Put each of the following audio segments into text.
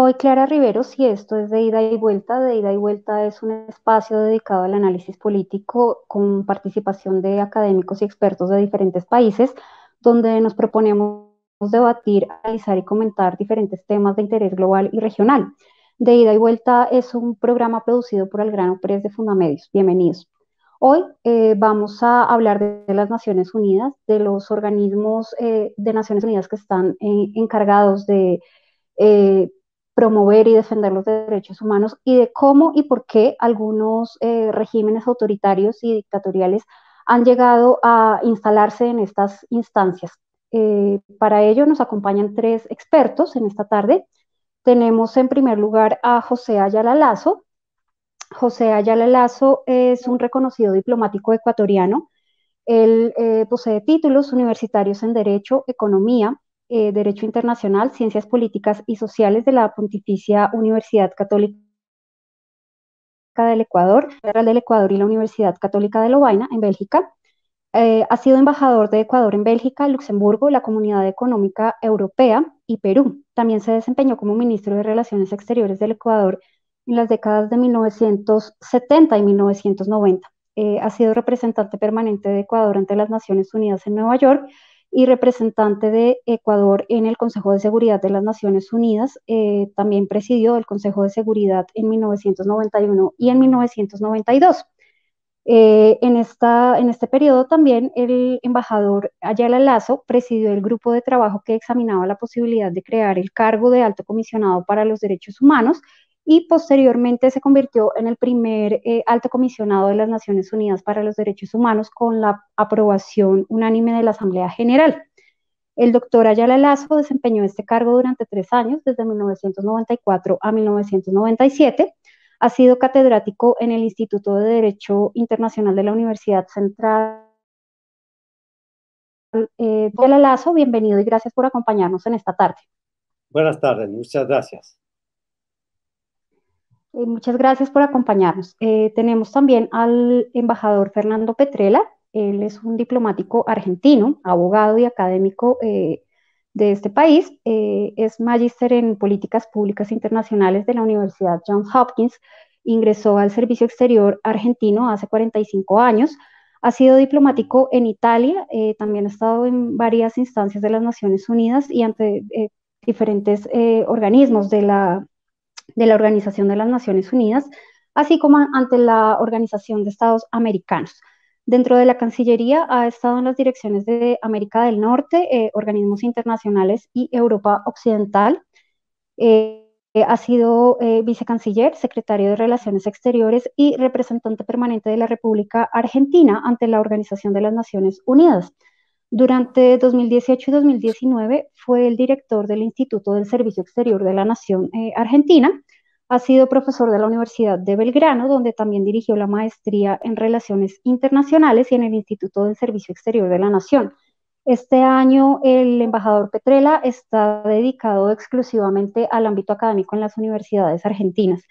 Soy Clara Riveros y esto es de Ida y Vuelta. De Ida y Vuelta es un espacio dedicado al análisis político con participación de académicos y expertos de diferentes países, donde nos proponemos debatir, analizar y comentar diferentes temas de interés global y regional. De Ida y Vuelta es un programa producido por Algrano Press de Fundamedios. Bienvenidos. Hoy vamos a hablar de las Naciones Unidas, de los organismos de Naciones Unidas que están encargados de eh, promover y defender los derechos humanos y de cómo y por qué algunos regímenes autoritarios y dictatoriales han llegado a instalarse en estas instancias. Para ello nos acompañan tres expertos en esta tarde. Tenemos en primer lugar a José Ayala Lazo. José Ayala Lazo es un reconocido diplomático ecuatoriano. Él posee títulos universitarios en Derecho, Economía, Derecho Internacional, Ciencias Políticas y Sociales de la Pontificia Universidad Católica del Ecuador, Federal del Ecuador y la Universidad Católica de Lovaina, en Bélgica. Ha sido embajador de Ecuador en Bélgica, Luxemburgo, la Comunidad Económica Europea y Perú. También se desempeñó como ministro de Relaciones Exteriores del Ecuador en las décadas de 1970 y 1990. Ha sido representante permanente de Ecuador ante las Naciones Unidas en Nueva York y representante de Ecuador en el Consejo de Seguridad de las Naciones Unidas. También presidió el Consejo de Seguridad en 1991 y en 1992. En este periodo también el embajador Ayala Lazo presidió el grupo de trabajo que examinaba la posibilidad de crear el cargo de alto comisionado para los derechos humanos y posteriormente se convirtió en el primer alto comisionado de las Naciones Unidas para los Derechos Humanos con la aprobación unánime de la Asamblea General. El doctor Ayala Lazo desempeñó este cargo durante 3 años, desde 1994 a 1997. Ha sido catedrático en el Instituto de Derecho Internacional de la Universidad Central. Ayala Lazo, bienvenido y gracias por acompañarnos en esta tarde. Buenas tardes, muchas gracias. Muchas gracias por acompañarnos. Tenemos también al embajador Fernando Petrella. Él es un diplomático argentino, abogado y académico de este país. Es magíster en políticas públicas internacionales de la Universidad Johns Hopkins. Ingresó al servicio exterior argentino hace 45 años. Ha sido diplomático en Italia. También ha estado en varias instancias de las Naciones Unidas y ante diferentes organismos de la Organización de las Naciones Unidas, así como ante la Organización de Estados Americanos. Dentro de la Cancillería ha estado en las direcciones de América del Norte, organismos internacionales y Europa Occidental. Ha sido vicecanciller, secretario de Relaciones Exteriores y representante permanente de la República Argentina ante la Organización de las Naciones Unidas. Durante 2018 y 2019 fue el director del Instituto del Servicio Exterior de la Nación Argentina. Ha sido profesor de la Universidad de Belgrano, donde también dirigió la maestría en Relaciones Internacionales y en el Instituto del Servicio Exterior de la Nación. Este año el embajador Petrella está dedicado exclusivamente al ámbito académico en las universidades argentinas.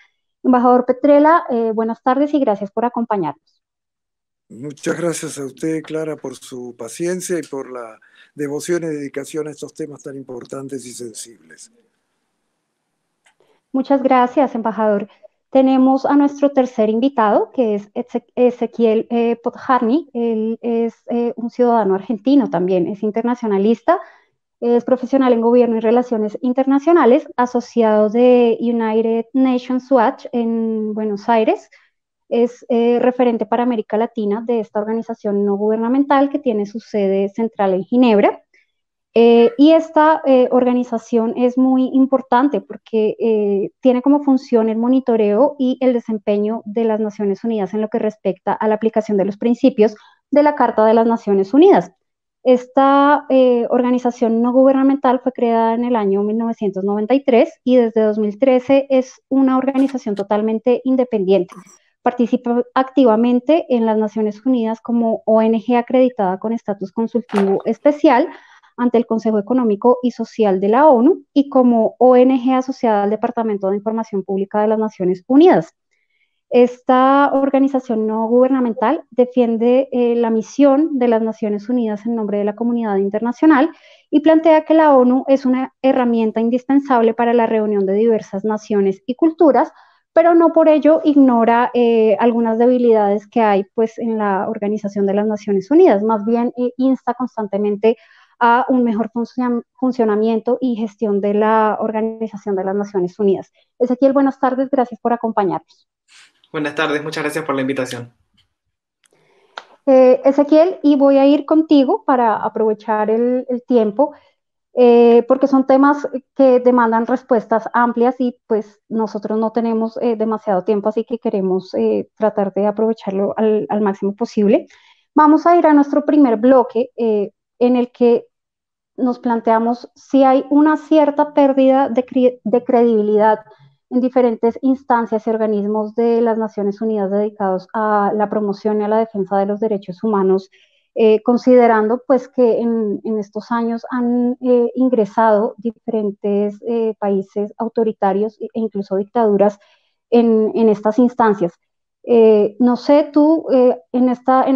Embajador Petrella, buenas tardes y gracias por acompañarnos. Muchas gracias a usted, Clara, por su paciencia y por la devoción y dedicación a estos temas tan importantes y sensibles. Muchas gracias, embajador. Tenemos a nuestro tercer invitado, que es Ezequiel Podjarny. Él es un ciudadano argentino también, es internacionalista, es profesional en gobierno y relaciones internacionales, asociado de United Nations Watch en Buenos Aires. Es referente para América Latina de esta organización no gubernamental que tiene su sede central en Ginebra. Y esta organización es muy importante porque tiene como función el monitoreo y el desempeño de las Naciones Unidas en lo que respecta a la aplicación de los principios de la Carta de las Naciones Unidas. Esta organización no gubernamental fue creada en el año 1993 y desde 2013 es una organización totalmente independiente. Participa activamente en las Naciones Unidas como ONG acreditada con estatus consultivo especial ante el Consejo Económico y Social de la ONU y como ONG asociada al Departamento de Información Pública de las Naciones Unidas. Esta organización no gubernamental defiende la misión de las Naciones Unidas en nombre de la comunidad internacional y plantea que la ONU es una herramienta indispensable para la reunión de diversas naciones y culturas, pero no por ello ignora algunas debilidades que hay pues, en la Organización de las Naciones Unidas. Más bien insta constantemente a un mejor funcionamiento y gestión de la Organización de las Naciones Unidas. Ezequiel, buenas tardes, gracias por acompañarnos. Buenas tardes, muchas gracias por la invitación. Ezequiel, y voy a ir contigo para aprovechar el tiempo, porque son temas que demandan respuestas amplias y pues nosotros no tenemos demasiado tiempo, así que queremos tratar de aprovecharlo al máximo posible. Vamos a ir a nuestro primer bloque en el que nos planteamos si hay una cierta pérdida de credibilidad en diferentes instancias y organismos de las Naciones Unidas dedicados a la promoción y a la defensa de los derechos humanos, considerando pues que en estos años han ingresado diferentes países autoritarios e incluso dictaduras en estas instancias. No sé, tú en esta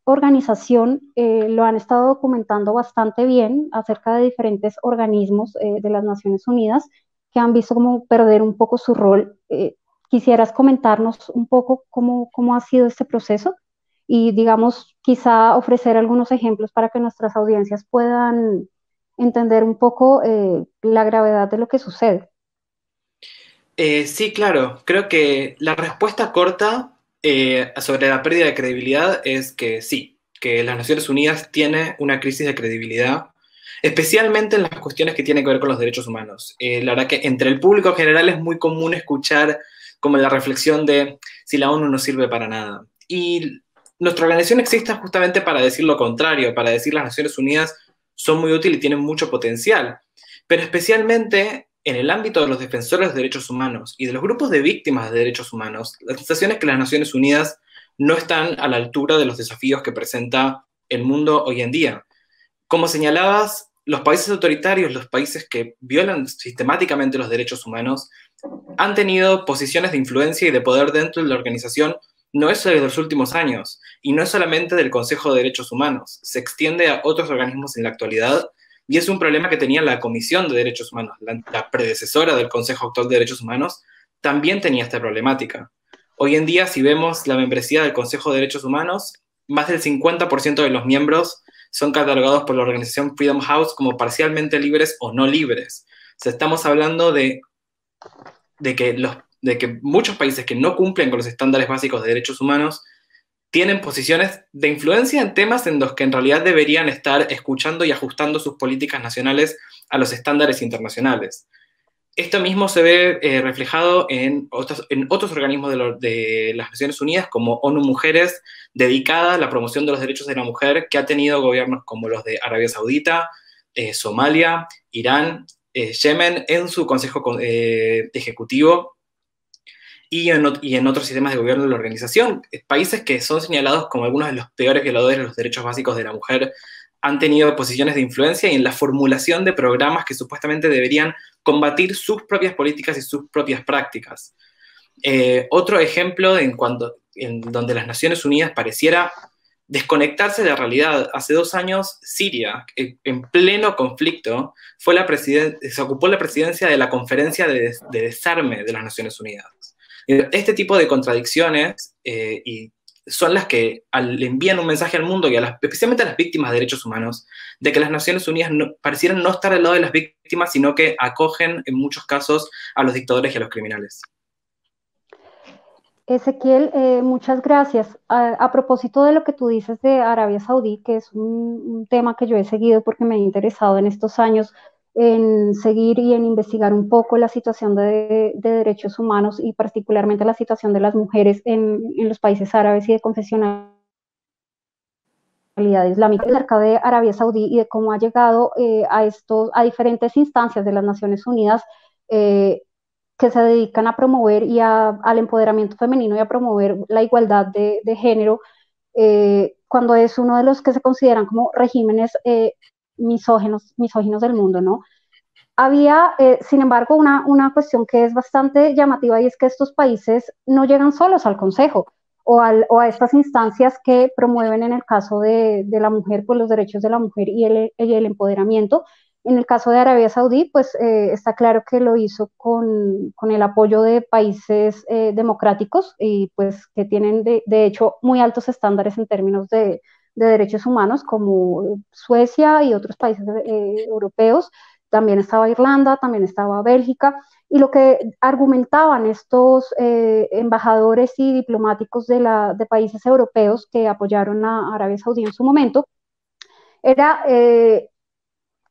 organización lo han estado documentando bastante bien acerca de diferentes organismos de las Naciones Unidas que han visto como perder un poco su rol. ¿Quisieras comentarnos un poco cómo ha sido este proceso? Y digamos, quizá ofrecer algunos ejemplos para que nuestras audiencias puedan entender un poco la gravedad de lo que sucede. Sí, claro. Creo que la respuesta corta sobre la pérdida de credibilidad es que sí, que las Naciones Unidas tiene una crisis de credibilidad, especialmente en las cuestiones que tienen que ver con los derechos humanos. La verdad que entre el público en general es muy común escuchar como la reflexión de si la ONU no sirve para nada. Y nuestra organización existe justamente para decir lo contrario, para decir las Naciones Unidas son muy útiles y tienen mucho potencial, pero especialmente en el ámbito de los defensores de derechos humanos y de los grupos de víctimas de derechos humanos, la sensación es que las Naciones Unidas no están a la altura de los desafíos que presenta el mundo hoy en día. Como señalabas, los países autoritarios, los países que violan sistemáticamente los derechos humanos, han tenido posiciones de influencia y de poder dentro de la organización, no es de los últimos años, y no es solamente del Consejo de Derechos Humanos, se extiende a otros organismos en la actualidad. Y es un problema que tenía la Comisión de Derechos Humanos, la predecesora del Consejo Actual de Derechos Humanos, también tenía esta problemática. Hoy en día, si vemos la membresía del Consejo de Derechos Humanos, más del 50% de los miembros son catalogados por la organización Freedom House como parcialmente libres o no libres. O sea, estamos hablando de que muchos países que no cumplen con los estándares básicos de derechos humanos tienen posiciones de influencia en temas en los que en realidad deberían estar escuchando y ajustando sus políticas nacionales a los estándares internacionales. Esto mismo se ve reflejado en otros organismos de las Naciones Unidas, como ONU Mujeres, dedicada a la promoción de los derechos de la mujer, que ha tenido gobiernos como los de Arabia Saudita, Somalia, Irán, Yemen, en su consejo ejecutivo, y en otros sistemas de gobierno de la organización. Países que son señalados como algunos de los peores violadores de los derechos básicos de la mujer han tenido posiciones de influencia y en la formulación de programas que supuestamente deberían combatir sus propias políticas y sus propias prácticas. Otro ejemplo en donde las Naciones Unidas pareciera desconectarse de la realidad. Hace 2 años, Siria, en pleno conflicto, se ocupó la presidencia de la Conferencia de Desarme de las Naciones Unidas. Este tipo de contradicciones y son las que le envían un mensaje al mundo y especialmente a las víctimas de derechos humanos, de que las Naciones Unidas parecieran no estar al lado de las víctimas, sino que acogen en muchos casos a los dictadores y a los criminales. Ezequiel, muchas gracias. A propósito de lo que tú dices de Arabia Saudí, que es un tema que yo he seguido porque me he interesado en estos años en seguir y en investigar un poco la situación de derechos humanos y particularmente la situación de las mujeres en los países árabes y de confesionalidad islámica, acerca de Arabia Saudí y de cómo ha llegado a diferentes instancias de las Naciones Unidas que se dedican a promover al empoderamiento femenino y a promover la igualdad de género, cuando es uno de los que se consideran como regímenes misóginos del mundo, ¿no? Había, sin embargo, una cuestión que es bastante llamativa y es que estos países no llegan solos al Consejo o a estas instancias que promueven en el caso de la mujer, pues los derechos de la mujer y el empoderamiento. En el caso de Arabia Saudí, pues está claro que lo hizo con el apoyo de países democráticos y pues que tienen de hecho muy altos estándares en términos de derechos humanos, como Suecia y otros países europeos. También estaba Irlanda, también estaba Bélgica, y lo que argumentaban estos embajadores y diplomáticos de países europeos que apoyaron a Arabia Saudí en su momento, era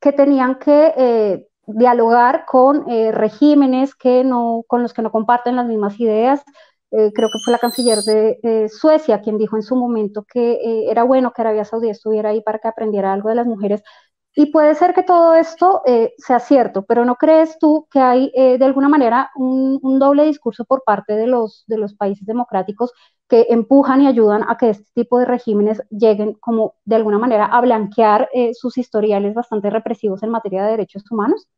que tenían que dialogar con regímenes con los que no comparten las mismas ideas. Creo que fue la canciller de Suecia quien dijo en su momento que era bueno que Arabia Saudí estuviera ahí para que aprendiera algo de las mujeres. Y puede ser que todo esto sea cierto, pero ¿no crees tú que hay de alguna manera un doble discurso por parte de los países democráticos que empujan y ayudan a que este tipo de regímenes lleguen como de alguna manera a blanquear sus historiales bastante represivos en materia de derechos humanos?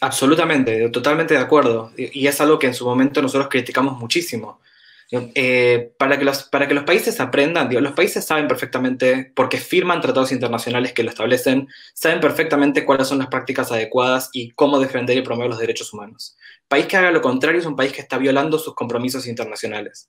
Absolutamente, totalmente de acuerdo. Y es algo que en su momento nosotros criticamos muchísimo. Para que los países aprendan, digo, los países saben perfectamente, porque firman tratados internacionales que lo establecen, saben perfectamente cuáles son las prácticas adecuadas y cómo defender y promover los derechos humanos. País que haga lo contrario es un país que está violando sus compromisos internacionales.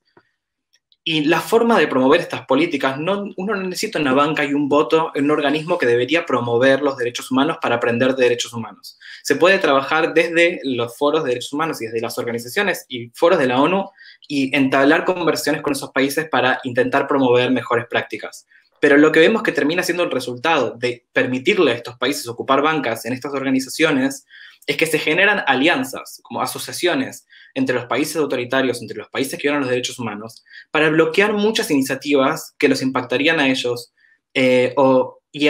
Y la forma de promover estas políticas, uno no necesita una banca y un voto en un organismo que debería promover los derechos humanos para aprender de derechos humanos. Se puede trabajar desde los foros de derechos humanos y desde las organizaciones y foros de la ONU y entablar conversaciones con esos países para intentar promover mejores prácticas. Pero lo que vemos que termina siendo el resultado de permitirle a estos países ocupar bancas en estas organizaciones es que se generan alianzas, como asociaciones, entre los países autoritarios, entre los países que violan los derechos humanos, para bloquear muchas iniciativas que los impactarían a ellos, y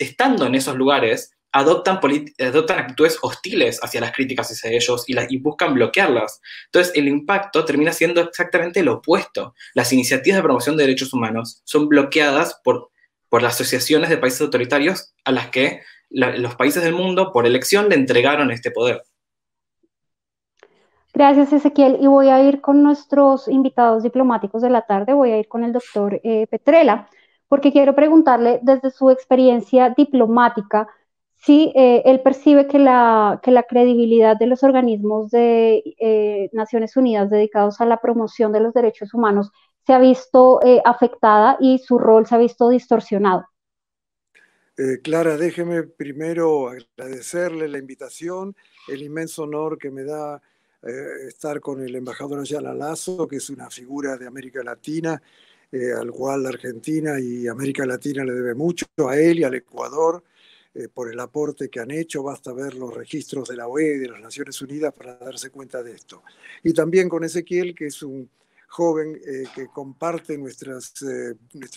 estando en esos lugares, adoptan actitudes hostiles hacia las críticas hacia ellos y buscan bloquearlas. Entonces, el impacto termina siendo exactamente lo opuesto. Las iniciativas de promoción de derechos humanos son bloqueadas por las asociaciones de países autoritarios a las que los países del mundo, por elección, le entregaron este poder. Gracias, Ezequiel. Y voy a ir con nuestros invitados diplomáticos de la tarde, voy a ir con el doctor Petrella, porque quiero preguntarle desde su experiencia diplomática si él percibe que que la credibilidad de los organismos de Naciones Unidas dedicados a la promoción de los derechos humanos se ha visto afectada y su rol se ha visto distorsionado. Clara, déjeme primero agradecerle la invitación, el inmenso honor que me da estar con el embajador Ayala Lazo, que es una figura de América Latina, al cual Argentina y América Latina le debe mucho, a él y al Ecuador, por el aporte que han hecho. Basta ver los registros de la OEA y de las Naciones Unidas para darse cuenta de esto. Y también con Ezequiel, que es un joven que comparte nuestra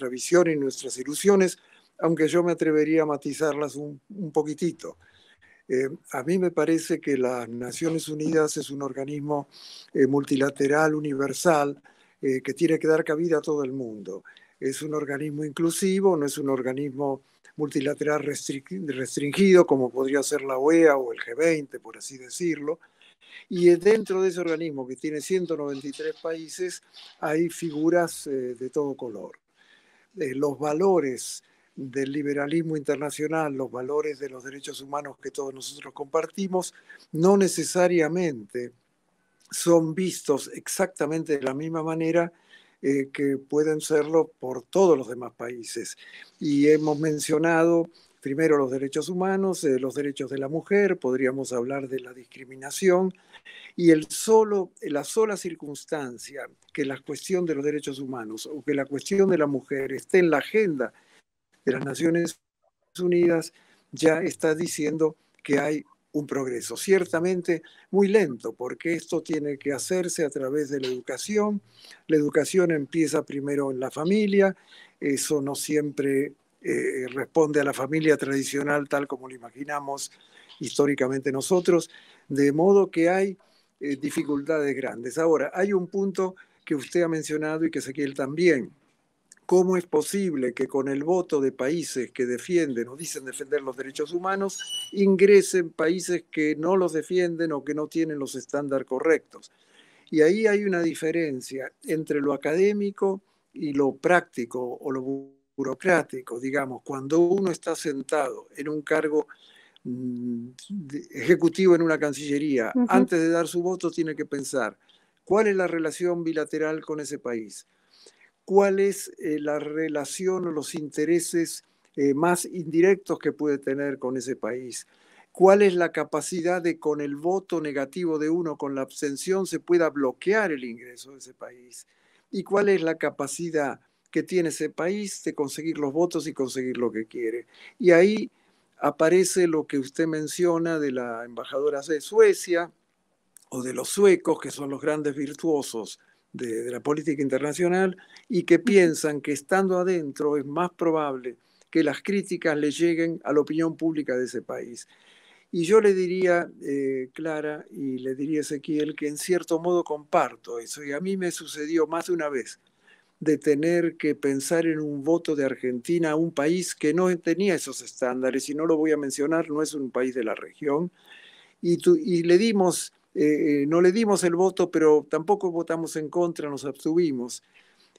visión y nuestras ilusiones, aunque yo me atrevería a matizarlas un poquitito. A mí me parece que las Naciones Unidas es un organismo multilateral, universal, que tiene que dar cabida a todo el mundo. Es un organismo inclusivo, no es un organismo multilateral restringido como podría ser la OEA o el G20, por así decirlo. Y dentro de ese organismo, que tiene 193 países, hay figuras de todo color. Los valores del liberalismo internacional, los valores de los derechos humanos que todos nosotros compartimos, no necesariamente son vistos exactamente de la misma manera que pueden serlo por todos los demás países. Y hemos mencionado primero los derechos humanos, los derechos de la mujer, podríamos hablar de la discriminación, y la sola circunstancia que la cuestión de los derechos humanos o que la cuestión de la mujer esté en la agenda de las Naciones Unidas ya está diciendo que hay un progreso, ciertamente muy lento, porque esto tiene que hacerse a través de la educación. La educación empieza primero en la familia, eso no siempre responde a la familia tradicional tal como lo imaginamos históricamente nosotros, de modo que hay dificultades grandes. Ahora, hay un punto que usted ha mencionado y que Ezequiel también, ¿Cómo es posible que con el voto de países que defienden o dicen defender los derechos humanos ingresen países que no los defienden o que no tienen los estándares correctos? Y ahí hay una diferencia entre lo académico y lo práctico o lo burocrático, digamos. Cuando uno está sentado en un cargo ejecutivo en una cancillería, antes de dar su voto tiene que pensar cuál es la relación bilateral con ese país, cuál es la relación o los intereses más indirectos que puede tener con ese país, cuál es la capacidad de con el voto negativo de uno, con la abstención, se pueda bloquear el ingreso de ese país, y cuál es la capacidad que tiene ese país de conseguir los votos y conseguir lo que quiere. Y ahí aparece lo que usted menciona de la embajadora de Suecia o de los suecos, que son los grandes virtuosos de la política internacional y que piensan que estando adentro es más probable que las críticas le lleguen a la opinión pública de ese país. Y yo le diría, Clara, y le diría a Ezequiel, que en cierto modo comparto eso, y a mí me sucedió más de una vez de tener que pensar en un voto de Argentina a un país que no tenía esos estándares, y no lo voy a mencionar, no es un país de la región, y le dimos, no le dimos el voto, pero tampoco votamos en contra, nos abstuvimos.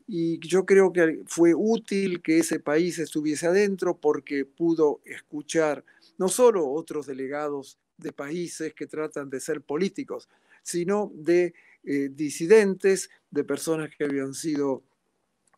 Y yo creo que fue útil que ese país estuviese adentro porque pudo escuchar no solo otros delegados de países que tratan de ser políticos, sino de disidentes, de personas que habían sido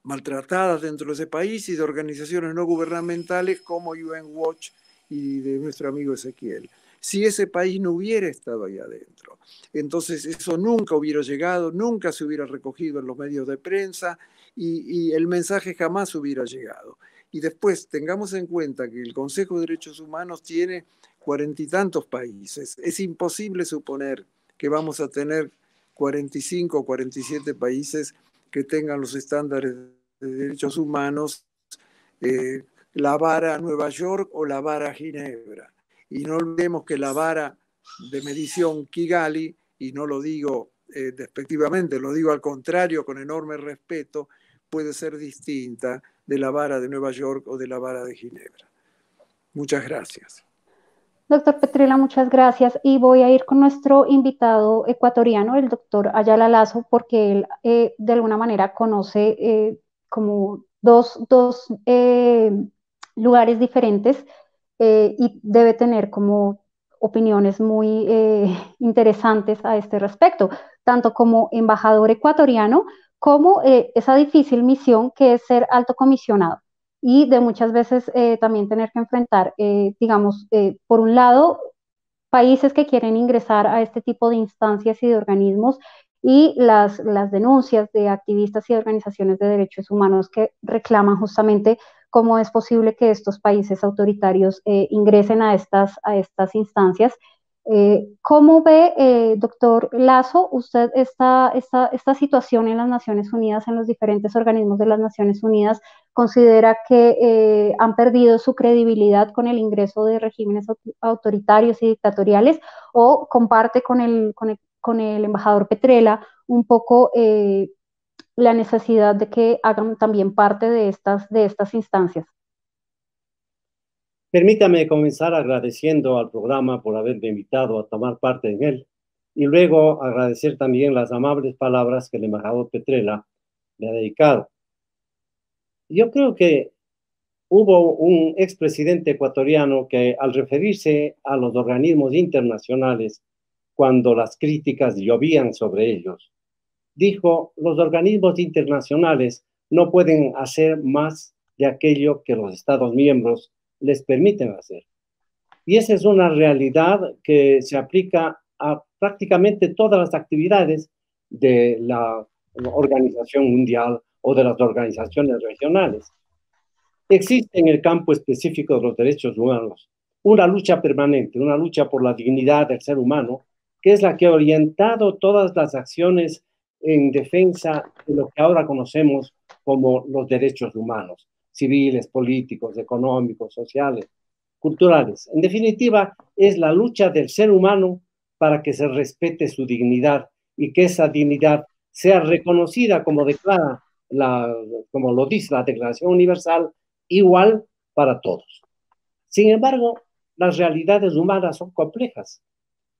maltratadas dentro de ese país y de organizaciones no gubernamentales como UN Watch y de nuestro amigo Ezequiel. Si ese país no hubiera estado ahí adentro, entonces eso nunca hubiera llegado, nunca se hubiera recogido en los medios de prensa y el mensaje jamás hubiera llegado. Y después tengamos en cuenta que el Consejo de Derechos Humanos tiene 40 y tantos países. Es imposible suponer que vamos a tener 45 o 47 países que tengan los estándares de derechos humanos, la vara Nueva York o la vara Ginebra. Y no olvidemos que la vara de medición Kigali, y no lo digo despectivamente, lo digo al contrario, con enorme respeto, puede ser distinta de la vara de Nueva York o de la vara de Ginebra. Muchas gracias. Doctor Petrella, muchas gracias. Y voy a ir con nuestro invitado ecuatoriano, el doctor Ayala Lazo, porque él de alguna manera conoce como dos lugares diferentes y debe tener como opiniones muy interesantes a este respecto, tanto como embajador ecuatoriano como esa difícil misión que es ser alto comisionado y de muchas veces también tener que enfrentar, digamos, por un lado, países que quieren ingresar a este tipo de instancias y de organismos y las denuncias de activistas y de organizaciones de derechos humanos que reclaman justamente cómo es posible que estos países autoritarios ingresen a estas instancias. ¿Cómo ve, doctor Lazo, usted esta situación en las Naciones Unidas, en los diferentes organismos de las Naciones Unidas? ¿Considera que han perdido su credibilidad con el ingreso de regímenes autoritarios y dictatoriales? ¿O comparte con el embajador Petrella un poco la necesidad de que hagan también parte de estas instancias? Permítame comenzar agradeciendo al programa por haberme invitado a tomar parte en él y luego agradecer también las amables palabras que el embajador Petrella me ha dedicado. Yo creo que hubo un expresidente ecuatoriano que al referirse a los organismos internacionales, cuando las críticas llovían sobre ellos, dijo: los organismos internacionales no pueden hacer más de aquello que los Estados miembros les permiten hacer. Y esa es una realidad que se aplica a prácticamente todas las actividades de la Organización Mundial o de las organizaciones regionales. Existe en el campo específico de los derechos humanos una lucha permanente, una lucha por la dignidad del ser humano, que es la que ha orientado todas las acciones en defensa de lo que ahora conocemos como los derechos humanos, civiles, políticos, económicos, sociales, culturales. En definitiva, es la lucha del ser humano para que se respete su dignidad y que esa dignidad sea reconocida, como declara como lo dice la Declaración Universal, igual para todos. Sin embargo, las realidades humanas son complejas.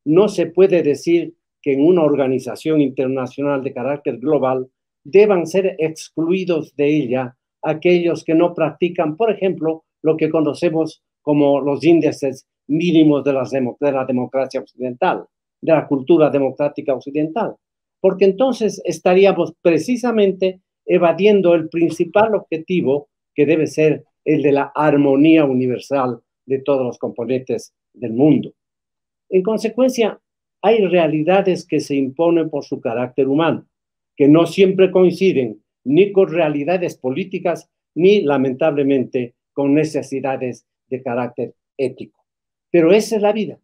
No se puede decir que en una organización internacional de carácter global deban ser excluidos de ella aquellos que no practican, por ejemplo, lo que conocemos como los índices mínimos de la democracia occidental, de la cultura democrática occidental, porque entonces estaríamos precisamente evadiendo el principal objetivo que debe ser el de la armonía universal de todos los componentes del mundo. En consecuencia, hay realidades que se imponen por su carácter humano, que no siempre coinciden ni con realidades políticas, ni, lamentablemente, con necesidades de carácter ético. Pero esa es la vida.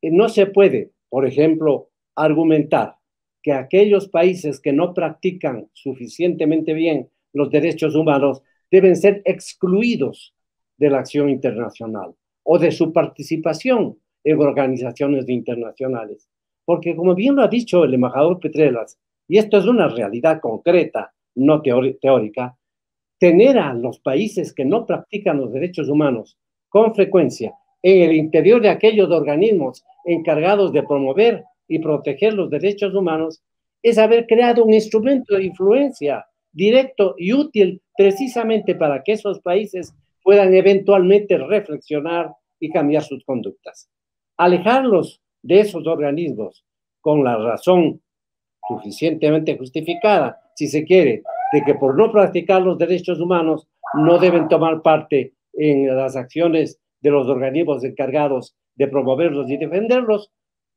No se puede, por ejemplo, argumentar que aquellos países que no practican suficientemente bien los derechos humanos deben ser excluidos de la acción internacional o de su participación en organizaciones internacionales. Porque, como bien lo ha dicho el embajador Petrelas, y esto es una realidad concreta, no teórica, tener a los países que no practican los derechos humanos con frecuencia en el interior de aquellos organismos encargados de promover y proteger los derechos humanos es haber creado un instrumento de influencia directo y útil precisamente para que esos países puedan eventualmente reflexionar y cambiar sus conductas. Alejarlos de esos organismos con la razón suficientemente justificada, si se quiere, de que por no practicar los derechos humanos no deben tomar parte en las acciones de los organismos encargados de promoverlos y defenderlos,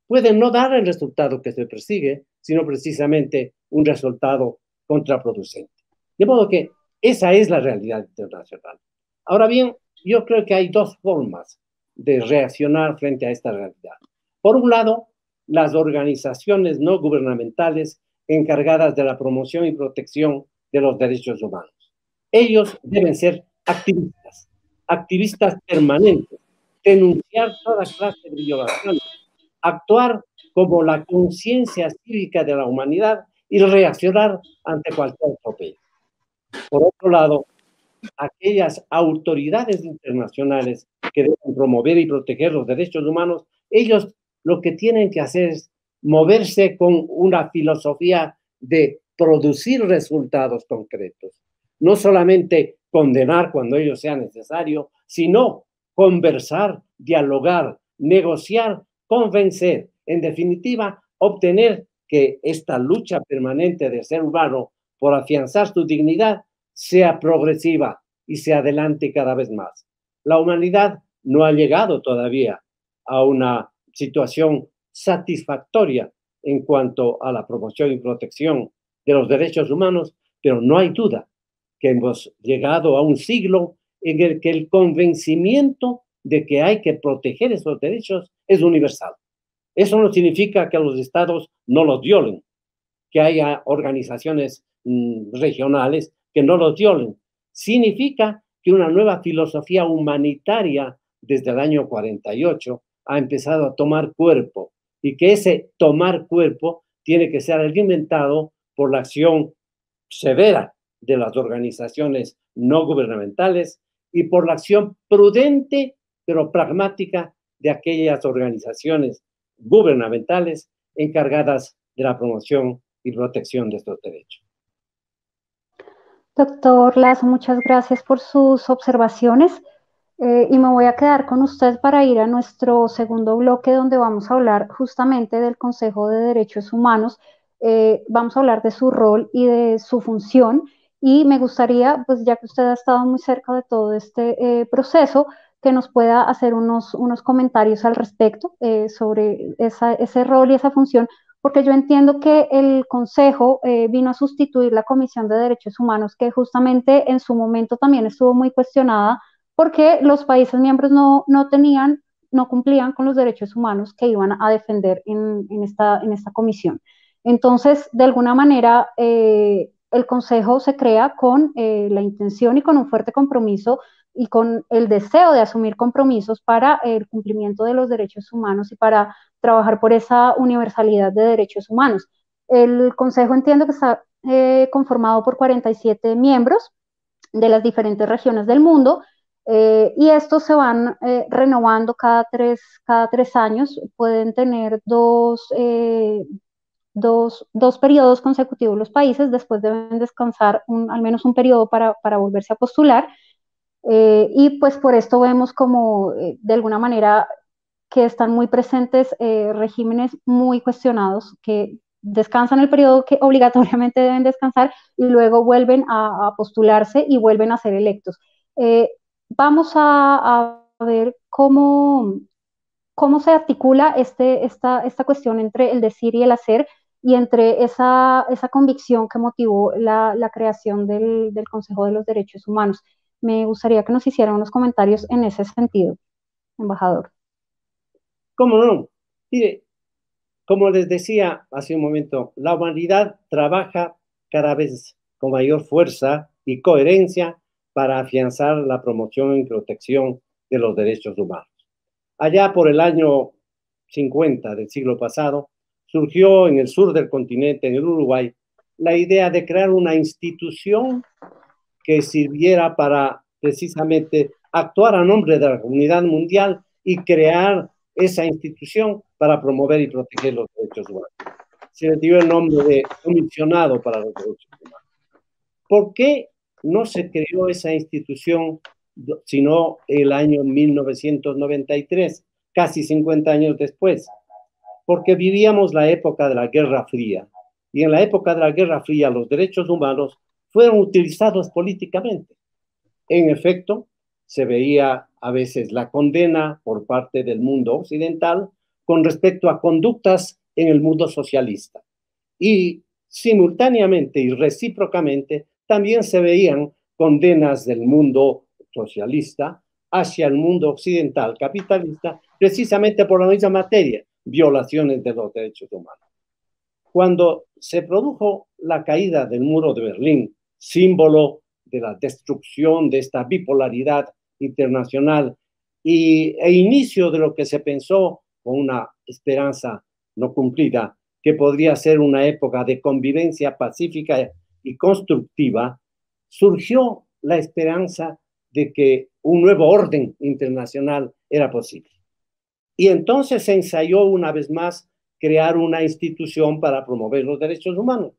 pueden no dar el resultado que se persigue, sino precisamente un resultado contraproducente. De modo que esa es la realidad internacional. Ahora bien, yo creo que hay dos formas de reaccionar frente a esta realidad. Por un lado, las organizaciones no gubernamentales encargadas de la promoción y protección de los derechos humanos. Ellos deben ser activistas permanentes, denunciar toda clase de violaciones, actuar como la conciencia cívica de la humanidad y reaccionar ante cualquier atropello. Por otro lado, aquellas autoridades internacionales que deben promover y proteger los derechos humanos, ellos lo que tienen que hacer es moverse con una filosofía de producir resultados concretos. No solamente condenar cuando ello sea necesario, sino conversar, dialogar, negociar, convencer, en definitiva, obtener que esta lucha permanente del ser humano por afianzar su dignidad sea progresiva y se adelante cada vez más. La humanidad no ha llegado todavía a una situación satisfactoria en cuanto a la promoción y protección de los derechos humanos, pero no hay duda que hemos llegado a un siglo en el que el convencimiento de que hay que proteger esos derechos es universal. Eso no significa que los estados no los violen, que haya organizaciones regionales que no los violen. Significa que una nueva filosofía humanitaria desde el año 48 ha empezado a tomar cuerpo y que ese tomar cuerpo tiene que ser alimentado por la acción severa de las organizaciones no gubernamentales y por la acción prudente pero pragmática de aquellas organizaciones gubernamentales encargadas de la promoción y protección de estos derechos. Doctor Lazo, muchas gracias por sus observaciones y me voy a quedar con usted para ir a nuestro segundo bloque donde vamos a hablar justamente del Consejo de Derechos Humanos. Vamos a hablar de su rol y de su función y me gustaría, pues ya que usted ha estado muy cerca de todo este proceso, que nos pueda hacer unos comentarios al respecto sobre ese rol y esa función, porque yo entiendo que el Consejo vino a sustituir la Comisión de Derechos Humanos, que justamente en su momento también estuvo muy cuestionada, porque los países miembros no cumplían con los derechos humanos que iban a defender en esta comisión. Entonces, de alguna manera, el Consejo se crea con la intención y con un fuerte compromiso y con el deseo de asumir compromisos para el cumplimiento de los derechos humanos y para trabajar por esa universalidad de derechos humanos. El Consejo entiendo que está conformado por 47 miembros de las diferentes regiones del mundo, y estos se van renovando cada tres años. Pueden tener dos periodos consecutivos los países, después deben descansar al menos un periodo para volverse a postular. Y pues por esto vemos como de alguna manera que están muy presentes regímenes muy cuestionados que descansan el periodo que obligatoriamente deben descansar y luego vuelven a postularse y vuelven a ser electos. Vamos a ver cómo se articula esta cuestión entre el decir y el hacer, y entre esa convicción que motivó la creación del Consejo de los Derechos Humanos. Me gustaría que nos hiciera unos comentarios en ese sentido, embajador. ¿Cómo no? Mire, como les decía hace un momento, la humanidad trabaja cada vez con mayor fuerza y coherencia para afianzar la promoción y protección de los derechos humanos. Allá por el año 50 del siglo pasado, surgió en el sur del continente, en el Uruguay, la idea de crear una institución que sirviera para precisamente actuar a nombre de la comunidad mundial y crear esa institución para promover y proteger los derechos humanos. Se le dio el nombre de Comisionado para los Derechos Humanos. ¿Por qué no se creó esa institución sino el año 1993, casi 50 años después? Porque vivíamos la época de la Guerra Fría, y en la época de la Guerra Fría los derechos humanos fueron utilizados políticamente. En efecto, se veía a veces la condena por parte del mundo occidental con respecto a conductas en el mundo socialista. Y simultáneamente y recíprocamente también se veían condenas del mundo socialista hacia el mundo occidental capitalista, precisamente por la misma materia, violaciones de los derechos humanos. Cuando se produjo la caída del muro de Berlín, símbolo de la destrucción de esta bipolaridad internacional e inicio de lo que se pensó con una esperanza no cumplida, que podría ser una época de convivencia pacífica y constructiva, surgió la esperanza de que un nuevo orden internacional era posible. Y entonces se ensayó una vez más crear una institución para promover los derechos humanos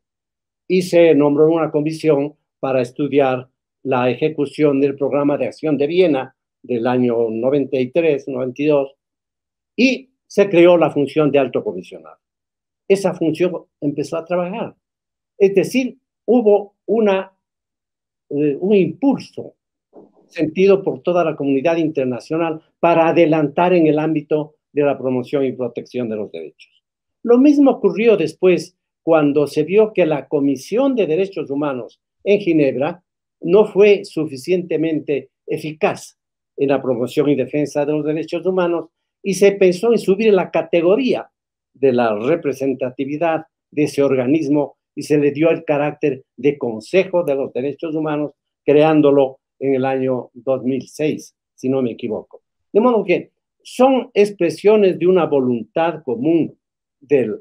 y se nombró una comisión para estudiar la ejecución del Programa de Acción de Viena del año 93-92 y se creó la función de alto comisionado. Esa función empezó a trabajar. Es decir, hubo un impulso sentido por toda la comunidad internacional para adelantar en el ámbito de la promoción y protección de los derechos. Lo mismo ocurrió después cuando se vio que la Comisión de Derechos Humanos en Ginebra no fue suficientemente eficaz en la promoción y defensa de los derechos humanos y se pensó en subir la categoría de la representatividad de ese organismo y se le dio el carácter de Consejo de los Derechos Humanos, creándolo en el año 2006, si no me equivoco. De modo que son expresiones de una voluntad común del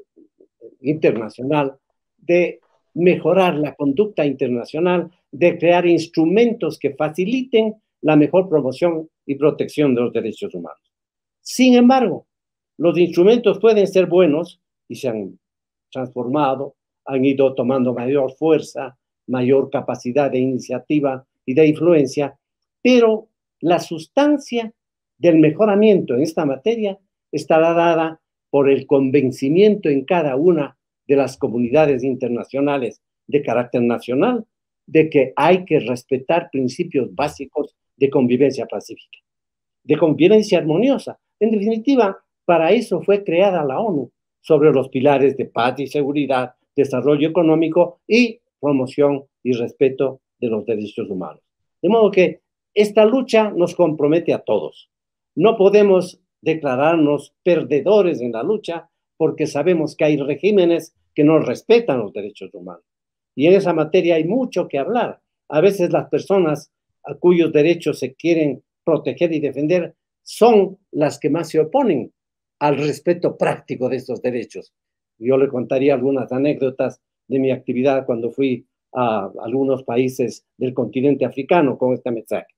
internacional de mejorar la conducta internacional, de crear instrumentos que faciliten la mejor promoción y protección de los derechos humanos. Sin embargo, los instrumentos pueden ser buenos y se han transformado, han ido tomando mayor fuerza, mayor capacidad de iniciativa y de influencia, pero la sustancia del mejoramiento en esta materia estará dada por el convencimiento en cada una de las comunidades internacionales de carácter nacional de que hay que respetar principios básicos de convivencia pacífica, de convivencia armoniosa. En definitiva, para eso fue creada la ONU, sobre los pilares de paz y seguridad, desarrollo económico y promoción y respeto de los derechos humanos. De modo que esta lucha nos compromete a todos. No podemos declararnos perdedores en la lucha porque sabemos que hay regímenes que no respetan los derechos humanos. Y en esa materia hay mucho que hablar. A veces las personas a cuyos derechos se quieren proteger y defender son las que más se oponen al respeto práctico de estos derechos. Yo le contaría algunas anécdotas de mi actividad cuando fui a algunos países del continente africano con este mensaje.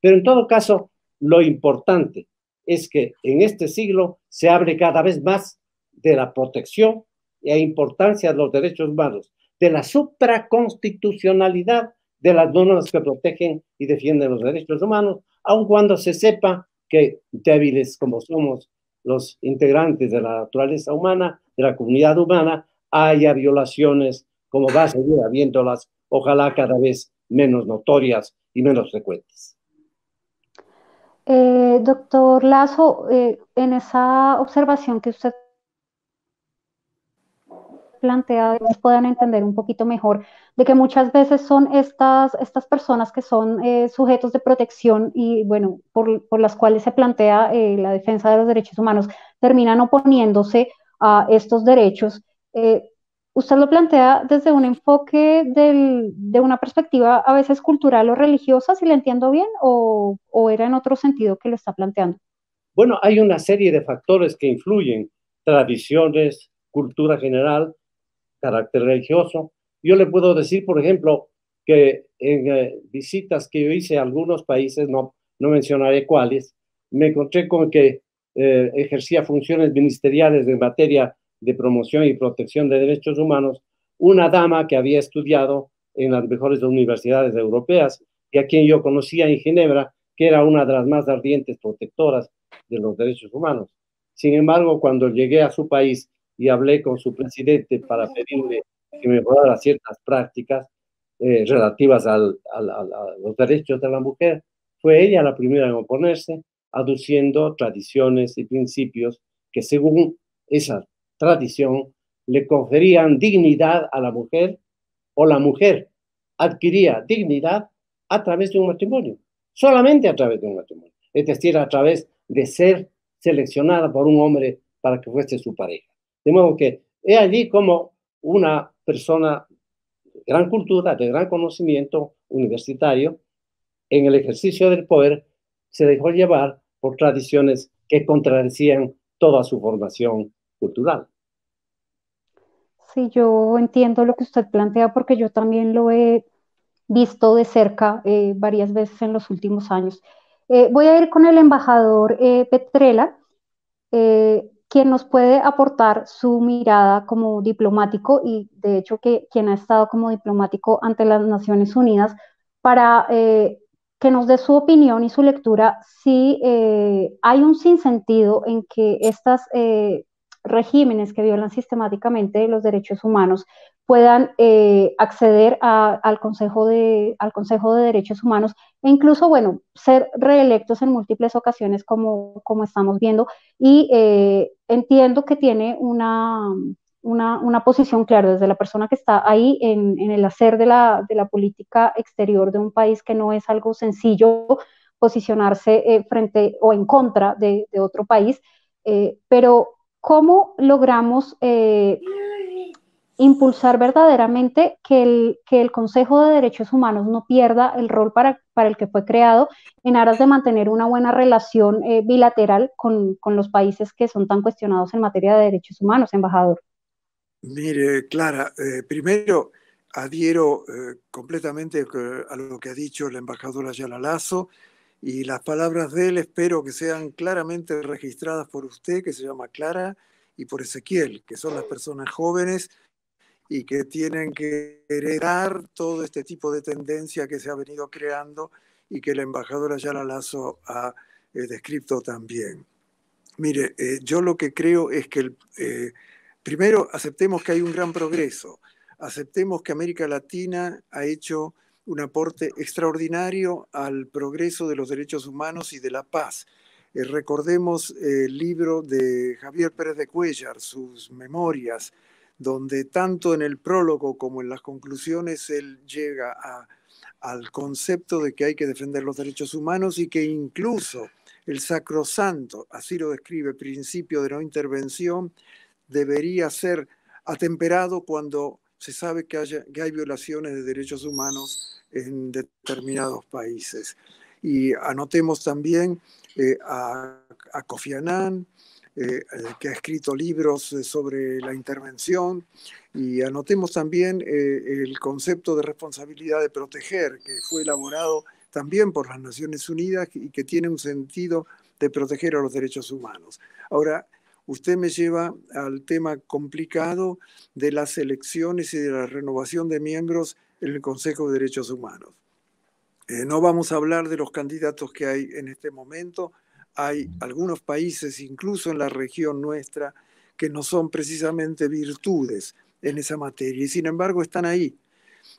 Pero en todo caso, lo importante es que en este siglo se hable cada vez más de la protección e importancia de los derechos humanos, de la supraconstitucionalidad de las normas que protegen y defienden los derechos humanos, aun cuando se sepa que débiles como somos los integrantes de la naturaleza humana, de la comunidad humana, haya violaciones, como va a seguir habiéndolas, ojalá cada vez menos notorias y menos frecuentes. Doctor Lazo, en esa observación que usted plantea, puedan entender un poquito mejor de que muchas veces son estas personas que son sujetos de protección y, bueno, por las cuales se plantea la defensa de los derechos humanos, terminan oponiéndose a estos derechos. ¿Usted lo plantea desde un enfoque de una perspectiva a veces cultural o religiosa, si le entiendo bien, o era en otro sentido que lo está planteando? Bueno, hay una serie de factores que influyen: tradiciones, cultura general, carácter religioso. Yo le puedo decir, por ejemplo, que en visitas que yo hice a algunos países, no mencionaré cuáles, me encontré con que ejercía funciones ministeriales en materia de promoción y protección de derechos humanos una dama que había estudiado en las mejores universidades europeas y a quien yo conocía en Ginebra, que era una de las más ardientes protectoras de los derechos humanos. Sin embargo, cuando llegué a su país y hablé con su presidente para pedirle que mejorara ciertas prácticas relativas a los derechos de la mujer, fue ella la primera en oponerse, aduciendo tradiciones y principios que, según esa tradición, le conferían dignidad a la mujer, o la mujer adquiría dignidad a través de un matrimonio, solamente a través de un matrimonio, es decir, a través de ser seleccionada por un hombre para que fuese su pareja. De modo que he allí como una persona de gran cultura, de gran conocimiento universitario, en el ejercicio del poder, se dejó llevar por tradiciones que contradecían toda su formación cultural. Sí, yo entiendo lo que usted plantea porque yo también lo he visto de cerca varias veces en los últimos años. Voy a ir con el embajador Petrella, quien nos puede aportar su mirada como diplomático y de hecho quien ha estado como diplomático ante las Naciones Unidas para que nos dé su opinión y su lectura si hay un sinsentido en que estos regímenes que violan sistemáticamente los derechos humanos puedan acceder al Consejo de Derechos Humanos e incluso, bueno, ser reelectos en múltiples ocasiones como estamos viendo y entiendo que tiene una posición clara desde la persona que está ahí en el hacer de la política exterior de un país, que no es algo sencillo posicionarse frente o en contra de otro país, pero ¿cómo logramos impulsar verdaderamente que el Consejo de Derechos Humanos no pierda el rol para el que fue creado en aras de mantener una buena relación bilateral con los países que son tan cuestionados en materia de derechos humanos, embajador? Mire, Clara, primero adhiero completamente a lo que ha dicho el embajador Ayala Lazo, y las palabras de él espero que sean claramente registradas por usted, que se llama Clara, y por Ezequiel, que son las personas jóvenes y que tienen que heredar todo este tipo de tendencia que se ha venido creando y que el embajador Ayala Lazo ha descrito también. Mire, yo lo que creo es que primero aceptemos que hay un gran progreso, aceptemos que América Latina ha hecho un aporte extraordinario al progreso de los derechos humanos y de la paz. Recordemos el libro de Javier Pérez de Cuéllar, sus memorias, donde tanto en el prólogo como en las conclusiones él llega al concepto de que hay que defender los derechos humanos y que incluso el sacrosanto, así lo describe, principio de no intervención, debería ser atemperado cuando se sabe que hay violaciones de derechos humanos en determinados países. Y anotemos también a Kofi Annan, que ha escrito libros sobre la intervención, y anotemos también el concepto de responsabilidad de proteger, que fue elaborado también por las Naciones Unidas y que tiene un sentido de proteger a los derechos humanos. Ahora, usted me lleva al tema complicado de las elecciones y de la renovación de miembros en el Consejo de Derechos Humanos. No vamos a hablar de los candidatos que hay en este momento. Hay algunos países, incluso en la región nuestra, que no son precisamente virtudes en esa materia y sin embargo están ahí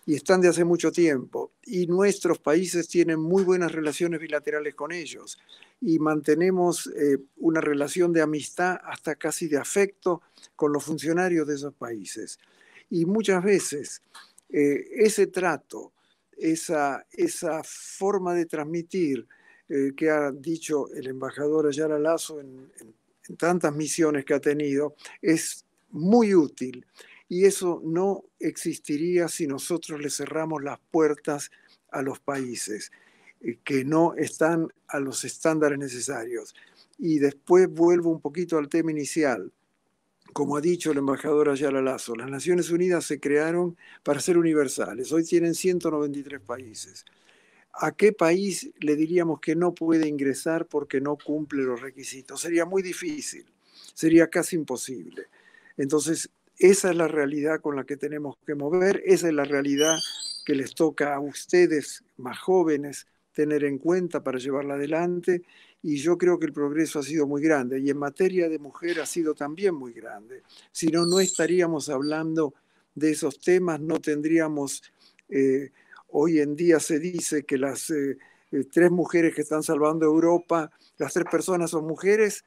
y están de hace mucho tiempo, y nuestros países tienen muy buenas relaciones bilaterales con ellos y mantenemos una relación de amistad, hasta casi de afecto, con los funcionarios de esos países. Y muchas veces ese trato, esa forma de transmitir que ha dicho el embajador Ayala Lasso en tantas misiones que ha tenido, es muy útil. Y eso no existiría si nosotros le cerramos las puertas a los países que no están a los estándares necesarios. Y después vuelvo un poquito al tema inicial. Como ha dicho el embajador Ayala Lasso, las Naciones Unidas se crearon para ser universales. Hoy tienen 193 países. ¿A qué país le diríamos que no puede ingresar porque no cumple los requisitos? Sería muy difícil, sería casi imposible. Entonces, esa es la realidad con la que tenemos que mover, esa es la realidad que les toca a ustedes más jóvenes tener en cuenta para llevarla adelante, y yo creo que el progreso ha sido muy grande, y en materia de mujer ha sido también muy grande. Si no, no estaríamos hablando de esos temas, no tendríamos... hoy en día se dice que las 3 mujeres que están salvando Europa, las 3 personas son mujeres.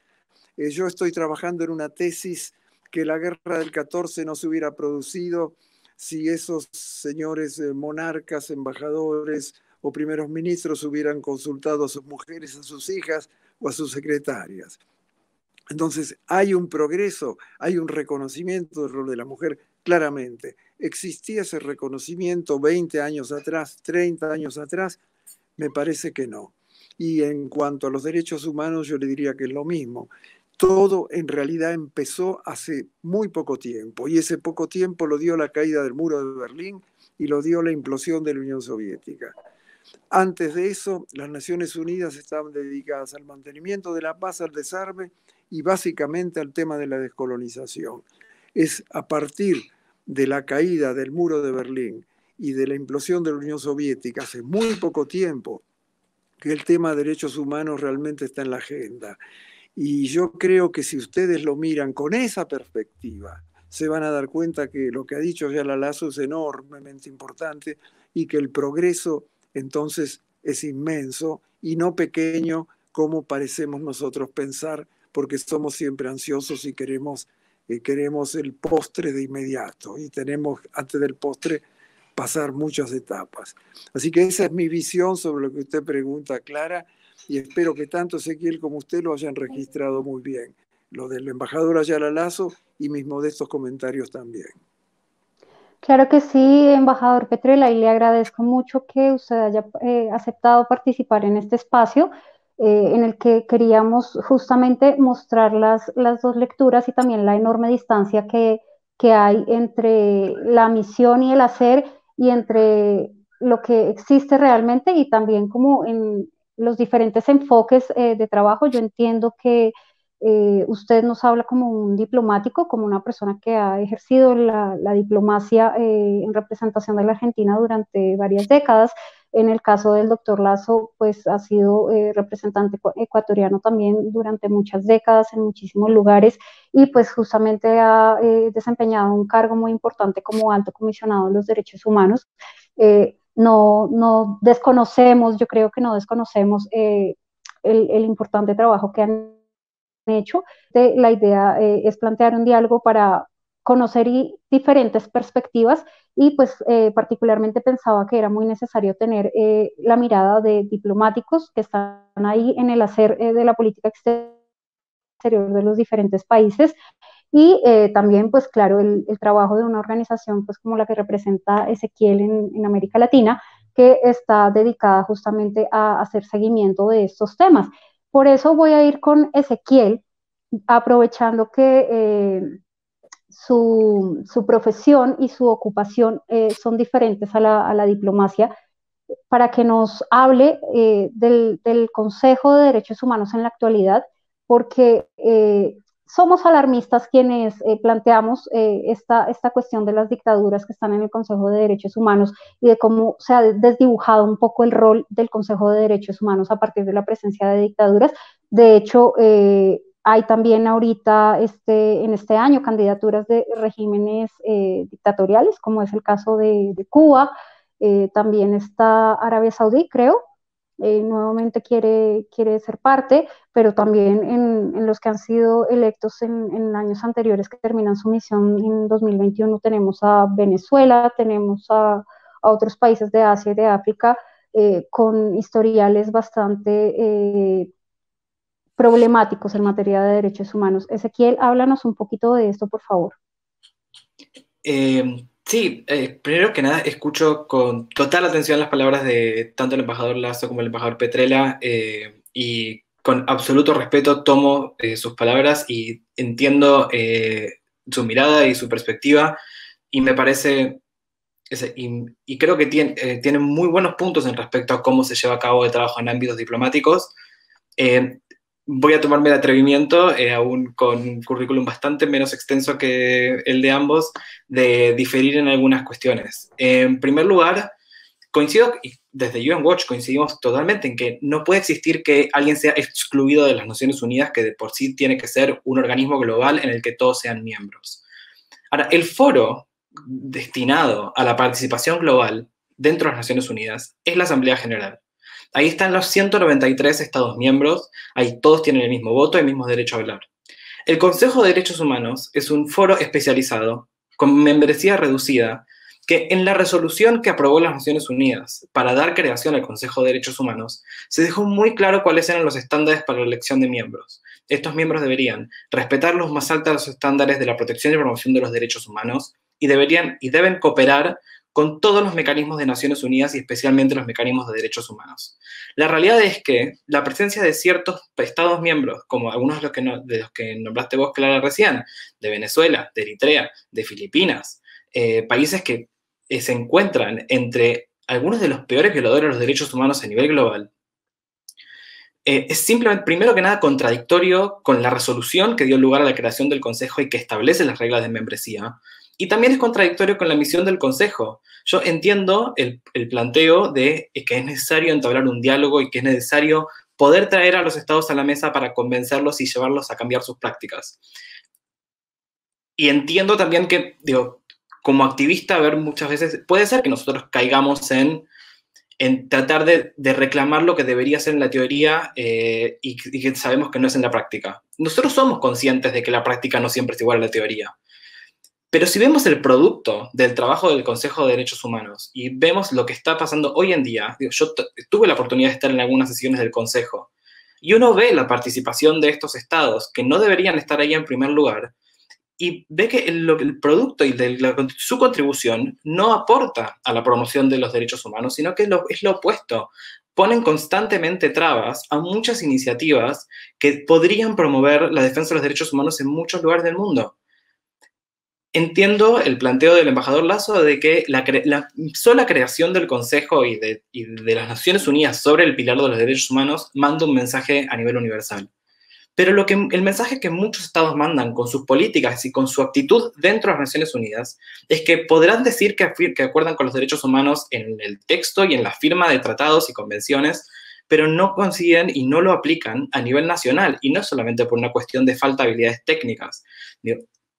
Yo estoy trabajando en una tesis que la guerra del 14 no se hubiera producido si esos señores monarcas, embajadores o primeros ministros hubieran consultado a sus mujeres, a sus hijas o a sus secretarias. Entonces, hay un progreso, hay un reconocimiento del rol de la mujer, claramente. ¿Existía ese reconocimiento 20 años atrás, 30 años atrás? Me parece que no. Y en cuanto a los derechos humanos, yo le diría que es lo mismo. Todo en realidad empezó hace muy poco tiempo, y ese poco tiempo lo dio la caída del muro de Berlín y lo dio la implosión de la Unión Soviética. Antes de eso, las Naciones Unidas estaban dedicadas al mantenimiento de la paz, al desarme y básicamente al tema de la descolonización. Es a partir de la caída del muro de Berlín y de la implosión de la Unión Soviética hace muy poco tiempo que el tema de derechos humanos realmente está en la agenda. Y yo creo que si ustedes lo miran con esa perspectiva, se van a dar cuenta que lo que ha dicho Ayala Lasso es enormemente importante y que el progreso entonces es inmenso y no pequeño como parecemos nosotros pensar, porque somos siempre ansiosos y queremos el postre de inmediato y tenemos antes del postre pasar muchas etapas. Así que esa es mi visión sobre lo que usted pregunta, Clara, y espero que tanto Ezequiel como usted lo hayan registrado muy bien, lo del embajador Ayala Lasso y mis modestos comentarios también. Claro que sí, embajador Petrella, y le agradezco mucho que usted haya aceptado participar en este espacio en el que queríamos justamente mostrar las dos lecturas y también la enorme distancia que hay entre la misión y el hacer, y entre lo que existe realmente y también como en los diferentes enfoques de trabajo. Yo entiendo que usted nos habla como un diplomático, como una persona que ha ejercido la diplomacia en representación de la Argentina durante varias décadas. En el caso del doctor Lasso, pues ha sido representante ecuatoriano también durante muchas décadas en muchísimos lugares, y pues justamente ha desempeñado un cargo muy importante como alto comisionado de los derechos humanos. No desconocemos, yo creo que no desconocemos el importante trabajo que han hecho. La idea es plantear un diálogo para conocer diferentes perspectivas, y pues particularmente pensaba que era muy necesario tener la mirada de diplomáticos que están ahí en el hacer de la política exterior de los diferentes países, y también pues claro el trabajo de una organización pues como la que representa Ezequiel en América Latina, que está dedicada justamente a hacer seguimiento de estos temas. Por eso voy a ir con Ezequiel, aprovechando que su profesión y su ocupación son diferentes a la diplomacia, para que nos hable del Consejo de Derechos Humanos en la actualidad, porque somos alarmistas quienes planteamos esta cuestión de las dictaduras que están en el Consejo de Derechos Humanos y de cómo se ha desdibujado un poco el rol del Consejo de Derechos Humanos a partir de la presencia de dictaduras. De hecho, hay también ahorita, en este año, candidaturas de regímenes dictatoriales, como es el caso de Cuba. También está Arabia Saudí, creo, nuevamente quiere ser parte, pero también en los que han sido electos en años anteriores que terminan su misión en 2021 tenemos a Venezuela, tenemos a otros países de Asia y de África con historiales bastante problemáticos en materia de derechos humanos. Ezequiel, háblanos un poquito de esto, por favor. Sí, primero que nada escucho con total atención las palabras de tanto el embajador Lasso como el embajador Petrella, y con absoluto respeto tomo sus palabras y entiendo su mirada y su perspectiva, y me parece, y creo que tiene muy buenos puntos en respecto a cómo se lleva a cabo el trabajo en ámbitos diplomáticos. Voy a tomarme el atrevimiento, aún con un currículum bastante menos extenso que el de ambos, de diferir en algunas cuestiones. En primer lugar, coincido, y desde UN Watch coincidimos totalmente en que no puede existir que alguien sea excluido de las Naciones Unidas, que de por sí tiene que ser un organismo global en el que todos sean miembros. Ahora, el foro destinado a la participación global dentro de las Naciones Unidas es la Asamblea General. Ahí están los 193 Estados miembros, ahí todos tienen el mismo voto y el mismo derecho a hablar. El Consejo de Derechos Humanos es un foro especializado, con membresía reducida, que en la resolución que aprobó las Naciones Unidas para dar creación al Consejo de Derechos Humanos, se dejó muy claro cuáles eran los estándares para la elección de miembros. Estos miembros deberían respetar los más altos estándares de la protección y promoción de los derechos humanos y deben cooperar con todos los mecanismos de Naciones Unidas y especialmente los mecanismos de derechos humanos. La realidad es que la presencia de ciertos Estados miembros, como algunos de los que nombraste vos, Clara, recién, de Venezuela, de Eritrea, de Filipinas, países que se encuentran entre algunos de los peores violadores de los derechos humanos a nivel global, es simplemente, primero que nada, contradictorio con la resolución que dio lugar a la creación del Consejo y que establece las reglas de membresía, y también es contradictorio con la misión del Consejo. Yo entiendo el planteo de que es necesario entablar un diálogo y que es necesario poder traer a los estados a la mesa para convencerlos y llevarlos a cambiar sus prácticas. Y entiendo también que, como activista, ver muchas veces, puede ser que nosotros caigamos en tratar de reclamar lo que debería ser en la teoría y que sabemos que no es en la práctica. Nosotros somos conscientes de que la práctica no siempre es igual a la teoría. Pero si vemos el producto del trabajo del Consejo de Derechos Humanos y vemos lo que está pasando hoy en día, yo tuve la oportunidad de estar en algunas sesiones del Consejo, y uno ve la participación de estos estados que no deberían estar ahí en primer lugar, y ve que el producto y su contribución no aporta a la promoción de los derechos humanos, sino que es lo opuesto. Ponen constantemente trabas a muchas iniciativas que podrían promover la defensa de los derechos humanos en muchos lugares del mundo. Entiendo el planteo del embajador Lasso de que la sola creación del Consejo y de las Naciones Unidas sobre el pilar de los derechos humanos manda un mensaje a nivel universal. Pero el mensaje que muchos estados mandan con sus políticas y con su actitud dentro de las Naciones Unidas es que podrán decir que acuerdan con los derechos humanos en el texto y en la firma de tratados y convenciones, pero no consiguen y no lo aplican a nivel nacional, y no solamente por una cuestión de falta de habilidades técnicas.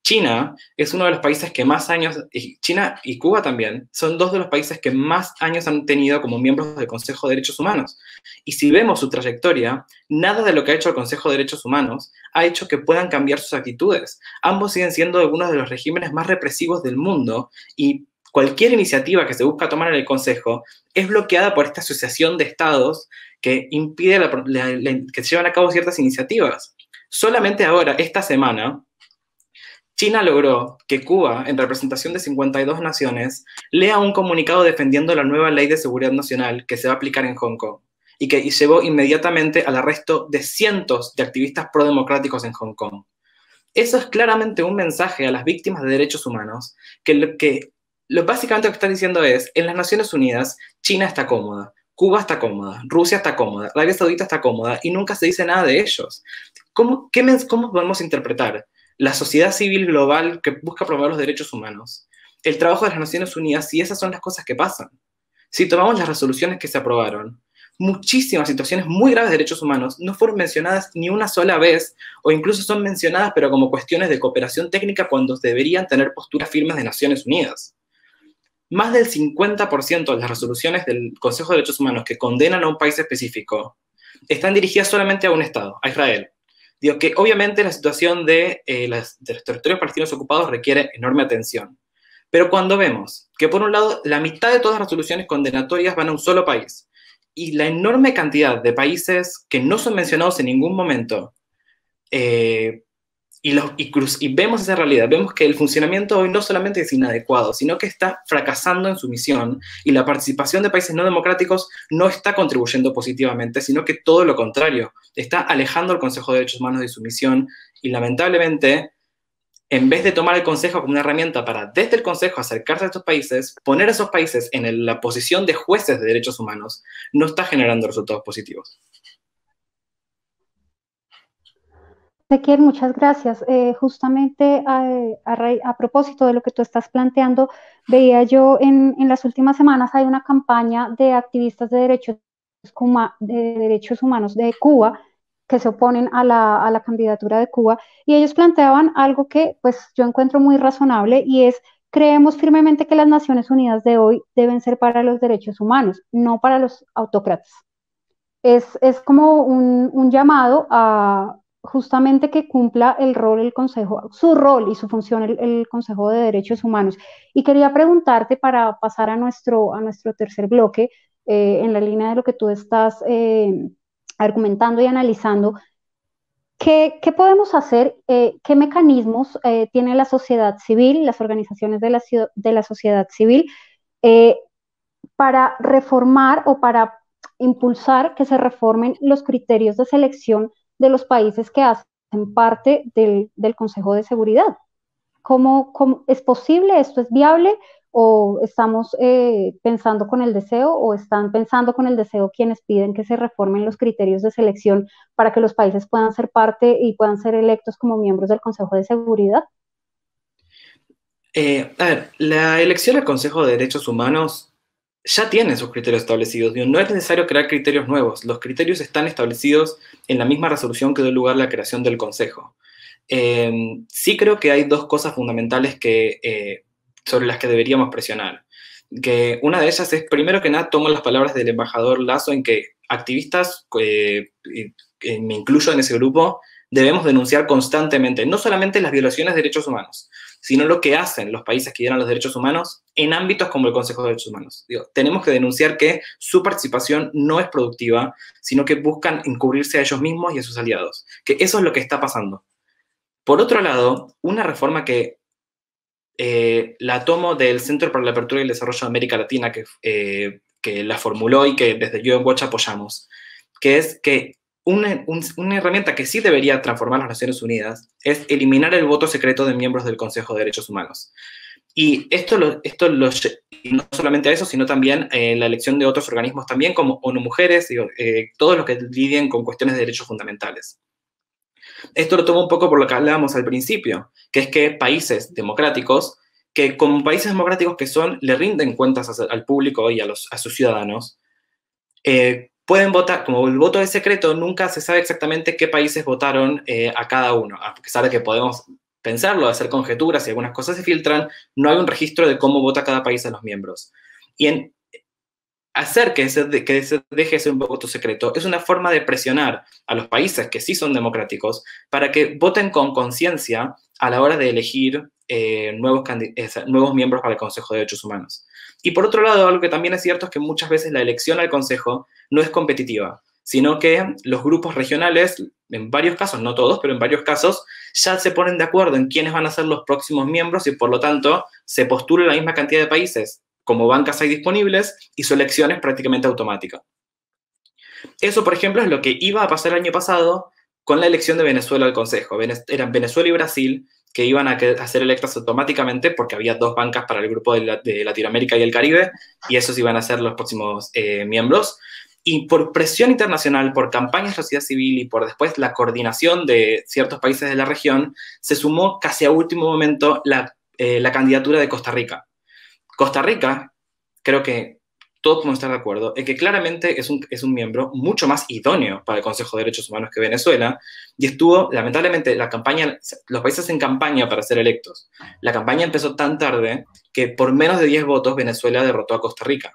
China es uno de los países que más años, y China y Cuba también, son dos de los países que más años han tenido como miembros del Consejo de Derechos Humanos. Y si vemos su trayectoria, nada de lo que ha hecho el Consejo de Derechos Humanos ha hecho que puedan cambiar sus actitudes. Ambos siguen siendo algunos de los regímenes más represivos del mundo, y cualquier iniciativa que se busca tomar en el Consejo es bloqueada por esta asociación de estados que impide que se lleven a cabo ciertas iniciativas. Solamente ahora, esta semana, China logró que Cuba, en representación de 52 naciones, lea un comunicado defendiendo la nueva Ley de Seguridad Nacional que se va a aplicar en Hong Kong. y que llevó inmediatamente al arresto de cientos de activistas prodemocráticos en Hong Kong. Eso es claramente un mensaje a las víctimas de derechos humanos, básicamente lo que están diciendo es, en las Naciones Unidas, China está cómoda, Cuba está cómoda, Rusia está cómoda, Arabia Saudita está cómoda, y nunca se dice nada de ellos. ¿Cómo podemos interpretar la sociedad civil global que busca promover los derechos humanos, el trabajo de las Naciones Unidas, si esas son las cosas que pasan? Si tomamos las resoluciones que se aprobaron, muchísimas situaciones muy graves de derechos humanos no fueron mencionadas ni una sola vez, o incluso son mencionadas pero como cuestiones de cooperación técnica cuando deberían tener posturas firmes de Naciones Unidas. Más del 50% de las resoluciones del Consejo de Derechos Humanos que condenan a un país específico están dirigidas solamente a un Estado, a Israel. Digo que obviamente la situación de los territorios palestinos ocupados requiere enorme atención. Pero cuando vemos que por un lado la mitad de todas las resoluciones condenatorias van a un solo país, y la enorme cantidad de países que no son mencionados en ningún momento, y vemos esa realidad, vemos que el funcionamiento hoy no solamente es inadecuado, sino que está fracasando en su misión, y la participación de países no democráticos no está contribuyendo positivamente, sino que todo lo contrario, está alejando al Consejo de Derechos Humanos de su misión, y lamentablemente, en vez de tomar el Consejo como una herramienta para, desde el Consejo, acercarse a estos países, poner a esos países en la posición de jueces de derechos humanos, no está generando resultados positivos. Ezequiel, muchas gracias. Justamente a propósito de lo que tú estás planteando, veía yo en las últimas semanas hay una campaña de activistas de derechos humanos de Cuba que se oponen a la candidatura de Cuba, y ellos planteaban algo que pues yo encuentro muy razonable, y es: creemos firmemente que las Naciones Unidas de hoy deben ser para los derechos humanos, no para los autócratas. Es como un llamado a justamente que cumpla el rol el Consejo, su rol y su función el Consejo de Derechos Humanos. Y quería preguntarte, para pasar a nuestro tercer bloque, en la línea de lo que tú estás argumentando y analizando, ¿qué podemos hacer? ¿Qué mecanismos tiene la sociedad civil, las organizaciones de la sociedad civil, eh, para reformar o para impulsar que se reformen los criterios de selección de los países que hacen parte del Consejo de Seguridad? ¿Cómo es posible? ¿Esto es viable? ¿O estamos pensando con el deseo, o están pensando con el deseo quienes piden que se reformen los criterios de selección para que los países puedan ser parte y puedan ser electos como miembros del Consejo de Seguridad? A ver, la elección al Consejo de Derechos Humanos ya tiene sus criterios establecidos. No es necesario crear criterios nuevos. Los criterios están establecidos en la misma resolución que dio lugar a la creación del Consejo. Sí creo que hay dos cosas fundamentales sobre las que deberíamos presionar. Que una de ellas es, primero que nada, tomo las palabras del embajador Lasso en que activistas, me incluyo en ese grupo, debemos denunciar constantemente, no solamente las violaciones de derechos humanos, sino lo que hacen los países que violan los derechos humanos en ámbitos como el Consejo de Derechos Humanos. Tenemos que denunciar que su participación no es productiva, sino que buscan encubrirse a ellos mismos y a sus aliados. Que eso es lo que está pasando. Por otro lado, una reforma que la tomo del Centro para la Apertura y el Desarrollo de América Latina, que la formuló y que desde UN Watch apoyamos, que es que una herramienta que sí debería transformar las Naciones Unidas es eliminar el voto secreto de miembros del Consejo de Derechos Humanos. Y no solamente a eso, sino también la elección de otros organismos también, como ONU Mujeres, todos los que lidien con cuestiones de derechos fundamentales. Esto lo tomo un poco por lo que hablábamos al principio, que es que países democráticos, que como países democráticos que son, le rinden cuentas al público y a sus ciudadanos, pueden votar. Como el voto es secreto, nunca se sabe exactamente qué países votaron a cada uno. A pesar de que podemos pensarlo, hacer conjeturas y algunas cosas se filtran, no hay un registro de cómo vota cada país a los miembros. Y hacer que se deje ser un voto secreto es una forma de presionar a los países que sí son democráticos para que voten con conciencia a la hora de elegir nuevos miembros para el Consejo de Derechos Humanos. Y por otro lado, algo que también es cierto es que muchas veces la elección al Consejo no es competitiva, sino que los grupos regionales, en varios casos, no todos, pero en varios casos, ya se ponen de acuerdo en quiénes van a ser los próximos miembros y por lo tanto se postula la misma cantidad de países como bancas hay disponibles y su elección es prácticamente automática. Eso, por ejemplo, es lo que iba a pasar el año pasado con la elección de Venezuela al Consejo. Eran Venezuela y Brasil que iban a ser electas automáticamente porque había 2 bancas para el grupo de Latinoamérica y el Caribe, y esos iban a ser los próximos miembros. Y por presión internacional, por campañas de la sociedad civil y por después la coordinación de ciertos países de la región, se sumó casi a último momento la candidatura de Costa Rica. Costa Rica, creo que todos podemos estar de acuerdo en que claramente es un miembro mucho más idóneo para el Consejo de Derechos Humanos que Venezuela, y estuvo, lamentablemente, los países en campaña para ser electos. La campaña empezó tan tarde que por menos de 10 votos Venezuela derrotó a Costa Rica.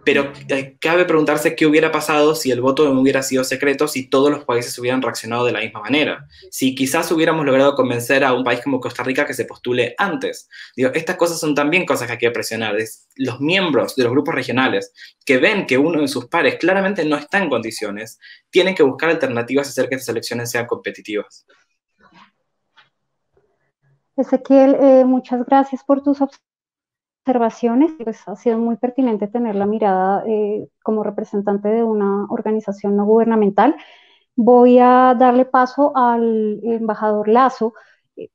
Pero cabe preguntarse qué hubiera pasado si el voto no hubiera sido secreto, si todos los países hubieran reaccionado de la misma manera. Si quizás hubiéramos logrado convencer a un país como Costa Rica que se postule antes. Digo, estas cosas son también cosas que hay que presionar. Los miembros de los grupos regionales que ven que uno de sus pares claramente no está en condiciones, tienen que buscar alternativas a hacer que estas elecciones sean competitivas. Ezequiel, muchas gracias por tus observaciones. Pues ha sido muy pertinente tener la mirada como representante de una organización no gubernamental. Voy a darle paso al embajador Lazo,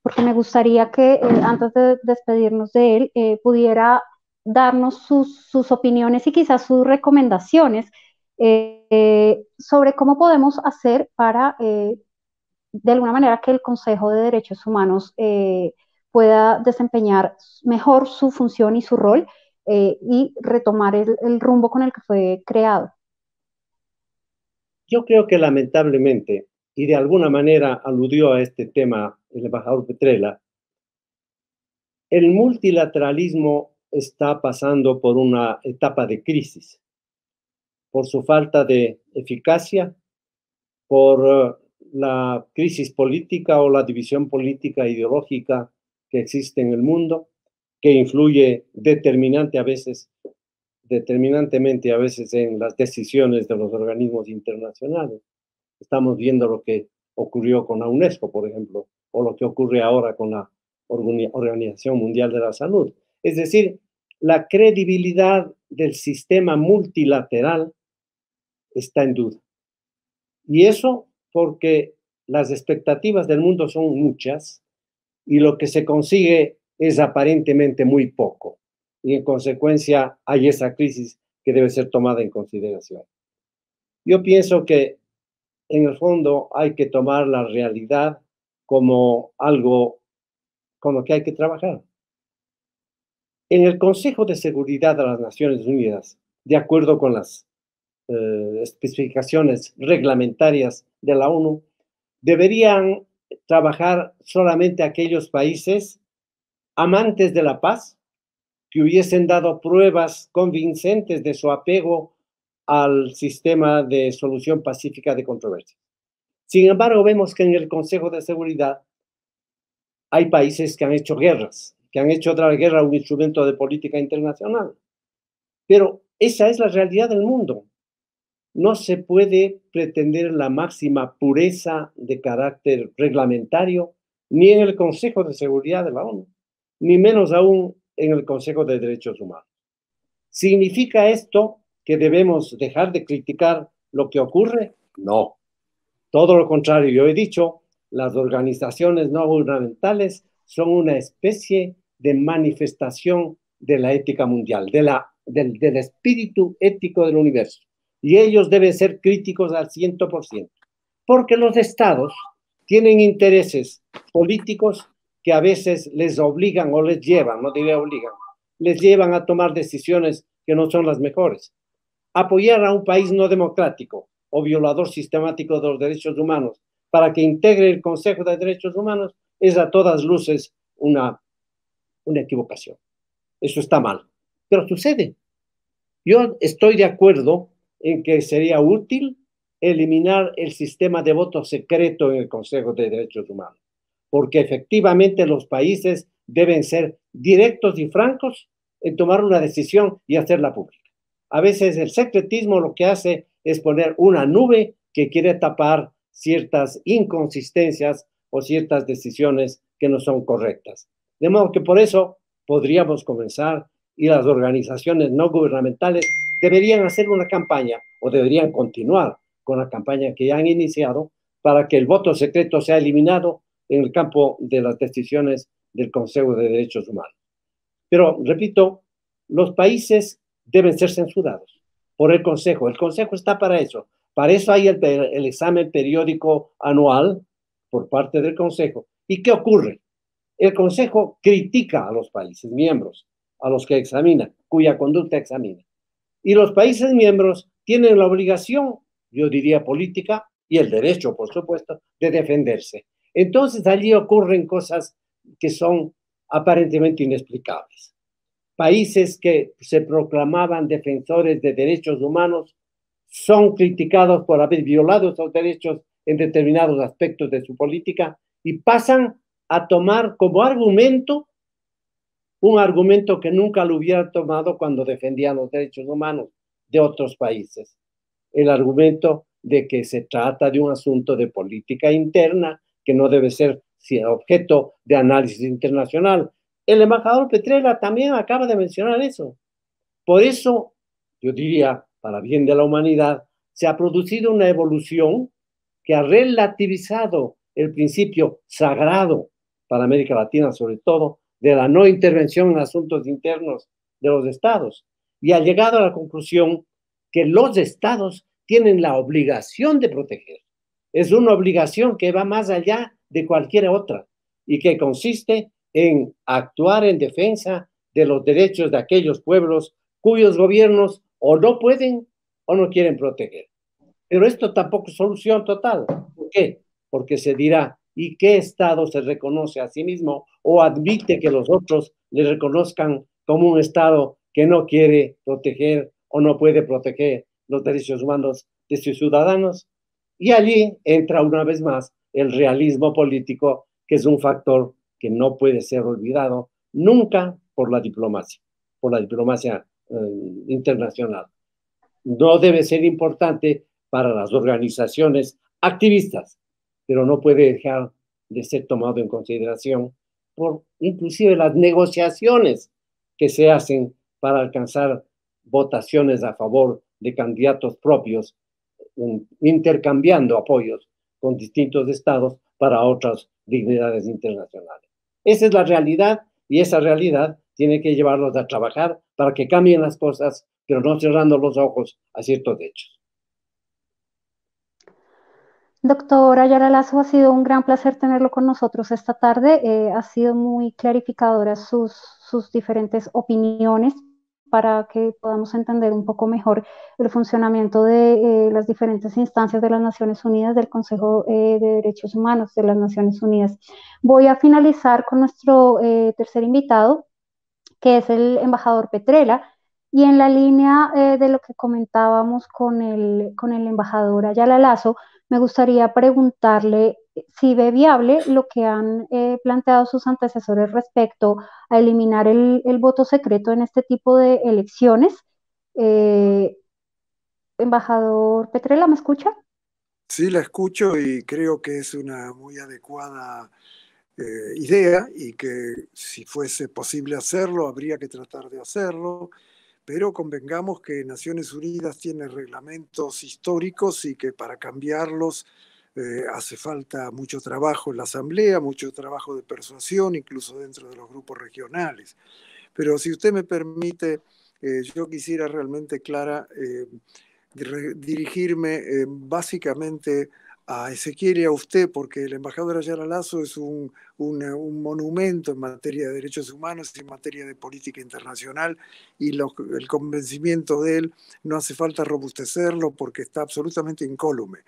porque me gustaría que antes de despedirnos de él, pudiera darnos sus opiniones y quizás sus recomendaciones sobre cómo podemos hacer para, de alguna manera, que el Consejo de Derechos Humanos pueda desempeñar mejor su función y su rol y retomar el rumbo con el que fue creado. Yo creo que lamentablemente, y de alguna manera aludió a este tema el embajador Petrella, el multilateralismo está pasando por una etapa de crisis, por su falta de eficacia, por la crisis política o la división política ideológica que existe en el mundo, que influye determinantemente a veces en las decisiones de los organismos internacionales. Estamos viendo lo que ocurrió con la UNESCO, por ejemplo, o lo que ocurre ahora con la Organización Mundial de la Salud. Es decir, la credibilidad del sistema multilateral está en duda. Y eso porque las expectativas del mundo son muchas y lo que se consigue es aparentemente muy poco. Y en consecuencia hay esa crisis que debe ser tomada en consideración. Yo pienso que en el fondo hay que tomar la realidad como algo con lo que hay que trabajar. En el Consejo de Seguridad de las Naciones Unidas, de acuerdo con las especificaciones reglamentarias de la ONU, deberían trabajar solamente aquellos países amantes de la paz que hubiesen dado pruebas convincentes de su apego al sistema de solución pacífica de controversias. Sin embargo, vemos que en el Consejo de Seguridad hay países que han hecho guerras, que han hecho otra guerra un instrumento de política internacional. Pero esa es la realidad del mundo. No se puede pretender la máxima pureza de carácter reglamentario ni en el Consejo de Seguridad de la ONU, ni menos aún en el Consejo de Derechos Humanos. ¿Significa esto que debemos dejar de criticar lo que ocurre? No. Todo lo contrario, yo he dicho, las organizaciones no gubernamentales son una especie de manifestación de la ética mundial, del espíritu ético del universo. Y ellos deben ser críticos al 100%, porque los estados tienen intereses políticos que a veces les obligan o les llevan, no diría obligan, les llevan a tomar decisiones que no son las mejores. Apoyar a un país no democrático o violador sistemático de los derechos humanos para que integre el Consejo de Derechos Humanos es a todas luces una equivocación. Eso está mal. Pero sucede. Yo estoy de acuerdo en que sería útil eliminar el sistema de voto secreto en el Consejo de Derechos Humanos, porque efectivamente los países deben ser directos y francos en tomar una decisión y hacerla pública. A veces el secretismo lo que hace es poner una nube que quiere tapar ciertas inconsistencias o ciertas decisiones que no son correctas. De modo que por eso podríamos comenzar y las organizaciones no gubernamentales deberían hacer una campaña o deberían continuar con la campaña que ya han iniciado para que el voto secreto sea eliminado en el campo de las decisiones del Consejo de Derechos Humanos. Pero, repito, los países deben ser censurados por el Consejo. El Consejo está para eso. Para eso hay el examen periódico anual por parte del Consejo. ¿Y qué ocurre? El Consejo critica a los países miembros, a los que examina, cuya conducta examina. Y los países miembros tienen la obligación, yo diría política, y el derecho, por supuesto, de defenderse. Entonces allí ocurren cosas que son aparentemente inexplicables. Países que se proclamaban defensores de derechos humanos son criticados por haber violado esos derechos en determinados aspectos de su política y pasan a tomar como argumento un argumento que nunca lo hubieran tomado cuando defendían los derechos humanos de otros países. El argumento de que se trata de un asunto de política interna que no debe ser objeto de análisis internacional. El embajador Petrella también acaba de mencionar eso. Por eso, yo diría, para bien de la humanidad, se ha producido una evolución que ha relativizado el principio sagrado para América Latina, sobre todo, de la no intervención en asuntos internos de los estados, y ha llegado a la conclusión que los estados tienen la obligación de proteger. Es una obligación que va más allá de cualquier otra y que consiste en actuar en defensa de los derechos de aquellos pueblos cuyos gobiernos o no pueden o no quieren proteger. Pero esto tampoco es solución total. ¿Por qué? Porque se dirá, ¿y qué Estado se reconoce a sí mismo o admite que los otros le reconozcan como un Estado que no quiere proteger o no puede proteger los derechos humanos de sus ciudadanos? Y allí entra una vez más el realismo político, que es un factor que no puede ser olvidado nunca por la diplomacia internacional. No debe ser importante para las organizaciones activistas, pero no puede dejar de ser tomado en consideración por inclusive las negociaciones que se hacen para alcanzar votaciones a favor de candidatos propios, intercambiando apoyos con distintos estados para otras dignidades internacionales. Esa es la realidad y esa realidad tiene que llevarlos a trabajar para que cambien las cosas, pero no cerrando los ojos a ciertos hechos. Doctor Ayala Lazo, ha sido un gran placer tenerlo con nosotros esta tarde. Ha sido muy clarificadora sus diferentes opiniones para que podamos entender un poco mejor el funcionamiento de las diferentes instancias de las Naciones Unidas, del Consejo de Derechos Humanos de las Naciones Unidas. Voy a finalizar con nuestro tercer invitado, que es el embajador Petrella, y en la línea de lo que comentábamos con el embajador Ayala Lazo, me gustaría preguntarle si ve viable lo que han planteado sus antecesores respecto a eliminar el voto secreto en este tipo de elecciones. Embajador Petrella, ¿me escucha? Sí, la escucho y creo que es una muy adecuada idea y que si fuese posible hacerlo, habría que tratar de hacerlo. Pero convengamos que Naciones Unidas tiene reglamentos históricos y que para cambiarlos hace falta mucho trabajo en la Asamblea, mucho trabajo de persuasión, incluso dentro de los grupos regionales. Pero si usted me permite, yo quisiera realmente, Clara, dirigirme básicamente a Ezequiel y a usted, porque el embajador Ayala Lazo es un monumento en materia de derechos humanos y en materia de política internacional, y el convencimiento de él no hace falta robustecerlo porque está absolutamente incólume.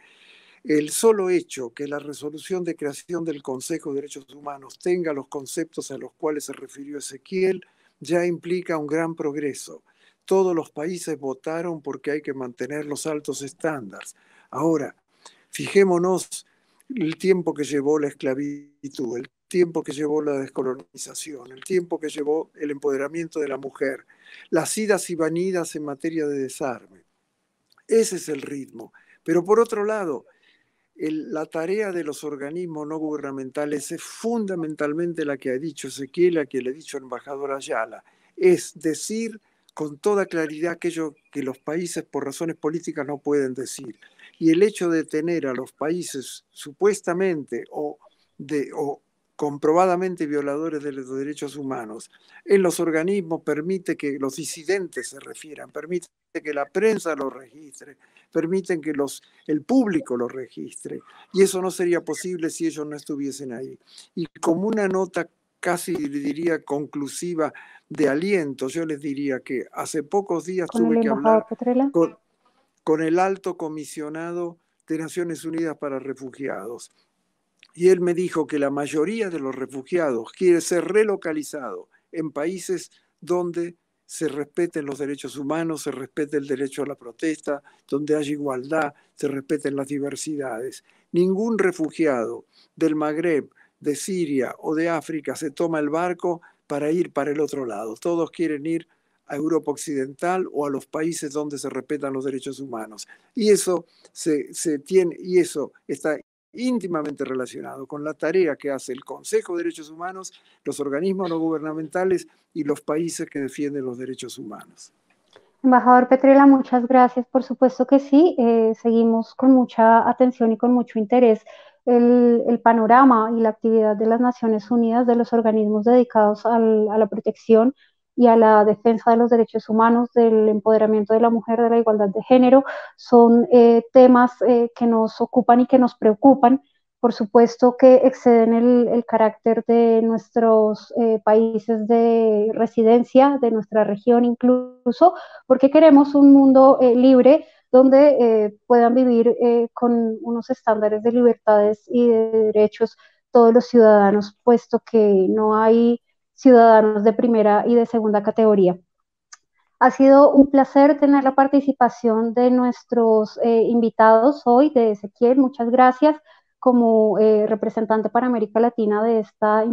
El solo hecho que la resolución de creación del Consejo de Derechos Humanos tenga los conceptos a los cuales se refirió Ezequiel ya implica un gran progreso. Todos los países votaron porque hay que mantener los altos estándares. Ahora, fijémonos el tiempo que llevó la esclavitud, el tiempo que llevó la descolonización, el tiempo que llevó el empoderamiento de la mujer, las idas y venidas en materia de desarme. Ese es el ritmo. Pero por otro lado, la tarea de los organismos no gubernamentales es fundamentalmente la que ha dicho Ezequiel, la que le ha dicho el embajador Ayala, es decir con toda claridad aquello que los países por razones políticas no pueden decir. Y el hecho de tener a los países supuestamente o comprobadamente violadores de los derechos humanos en los organismos permite que los disidentes se refieran, permite que la prensa lo registre, permiten que el público lo registre. Y eso no sería posible si ellos no estuviesen ahí. Y como una nota casi, le diría, conclusiva de aliento, yo les diría que hace pocos días tuve que hablar con el alto comisionado de Naciones Unidas para Refugiados. Y él me dijo que la mayoría de los refugiados quiere ser relocalizado en países donde se respeten los derechos humanos, se respete el derecho a la protesta, donde haya igualdad, se respeten las diversidades. Ningún refugiado del Magreb, de Siria o de África se toma el barco para ir para el otro lado. Todos quieren ir a Europa Occidental o a los países donde se respetan los derechos humanos. Y eso y eso está íntimamente relacionado con la tarea que hace el Consejo de Derechos Humanos, los organismos no gubernamentales y los países que defienden los derechos humanos. Embajador Petrella, muchas gracias. Por supuesto que sí, seguimos con mucha atención y con mucho interés el panorama y la actividad de las Naciones Unidas, de los organismos dedicados a la protección y a la defensa de los derechos humanos, del empoderamiento de la mujer, de la igualdad de género. Son temas que nos ocupan y que nos preocupan. Por supuesto que exceden el carácter de nuestros países de residencia, de nuestra región incluso, porque queremos un mundo libre donde puedan vivir con unos estándares de libertades y de derechos todos los ciudadanos, puesto que no hay ciudadanos de primera y de segunda categoría. Ha sido un placer tener la participación de nuestros invitados hoy, de Ezequiel, muchas gracias, como representante para América Latina de esta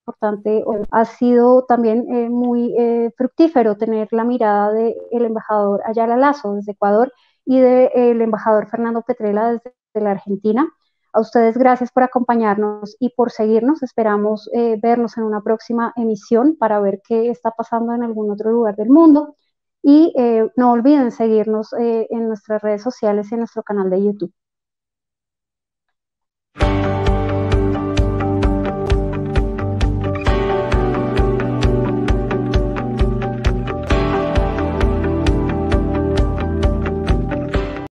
importante. Ha sido también muy fructífero tener la mirada del embajador Ayala Lazo desde Ecuador y del embajador Fernando Petrella desde la Argentina. A ustedes gracias por acompañarnos y por seguirnos. Esperamos vernos en una próxima emisión para ver qué está pasando en algún otro lugar del mundo. Y no olviden seguirnos en nuestras redes sociales y en nuestro canal de YouTube.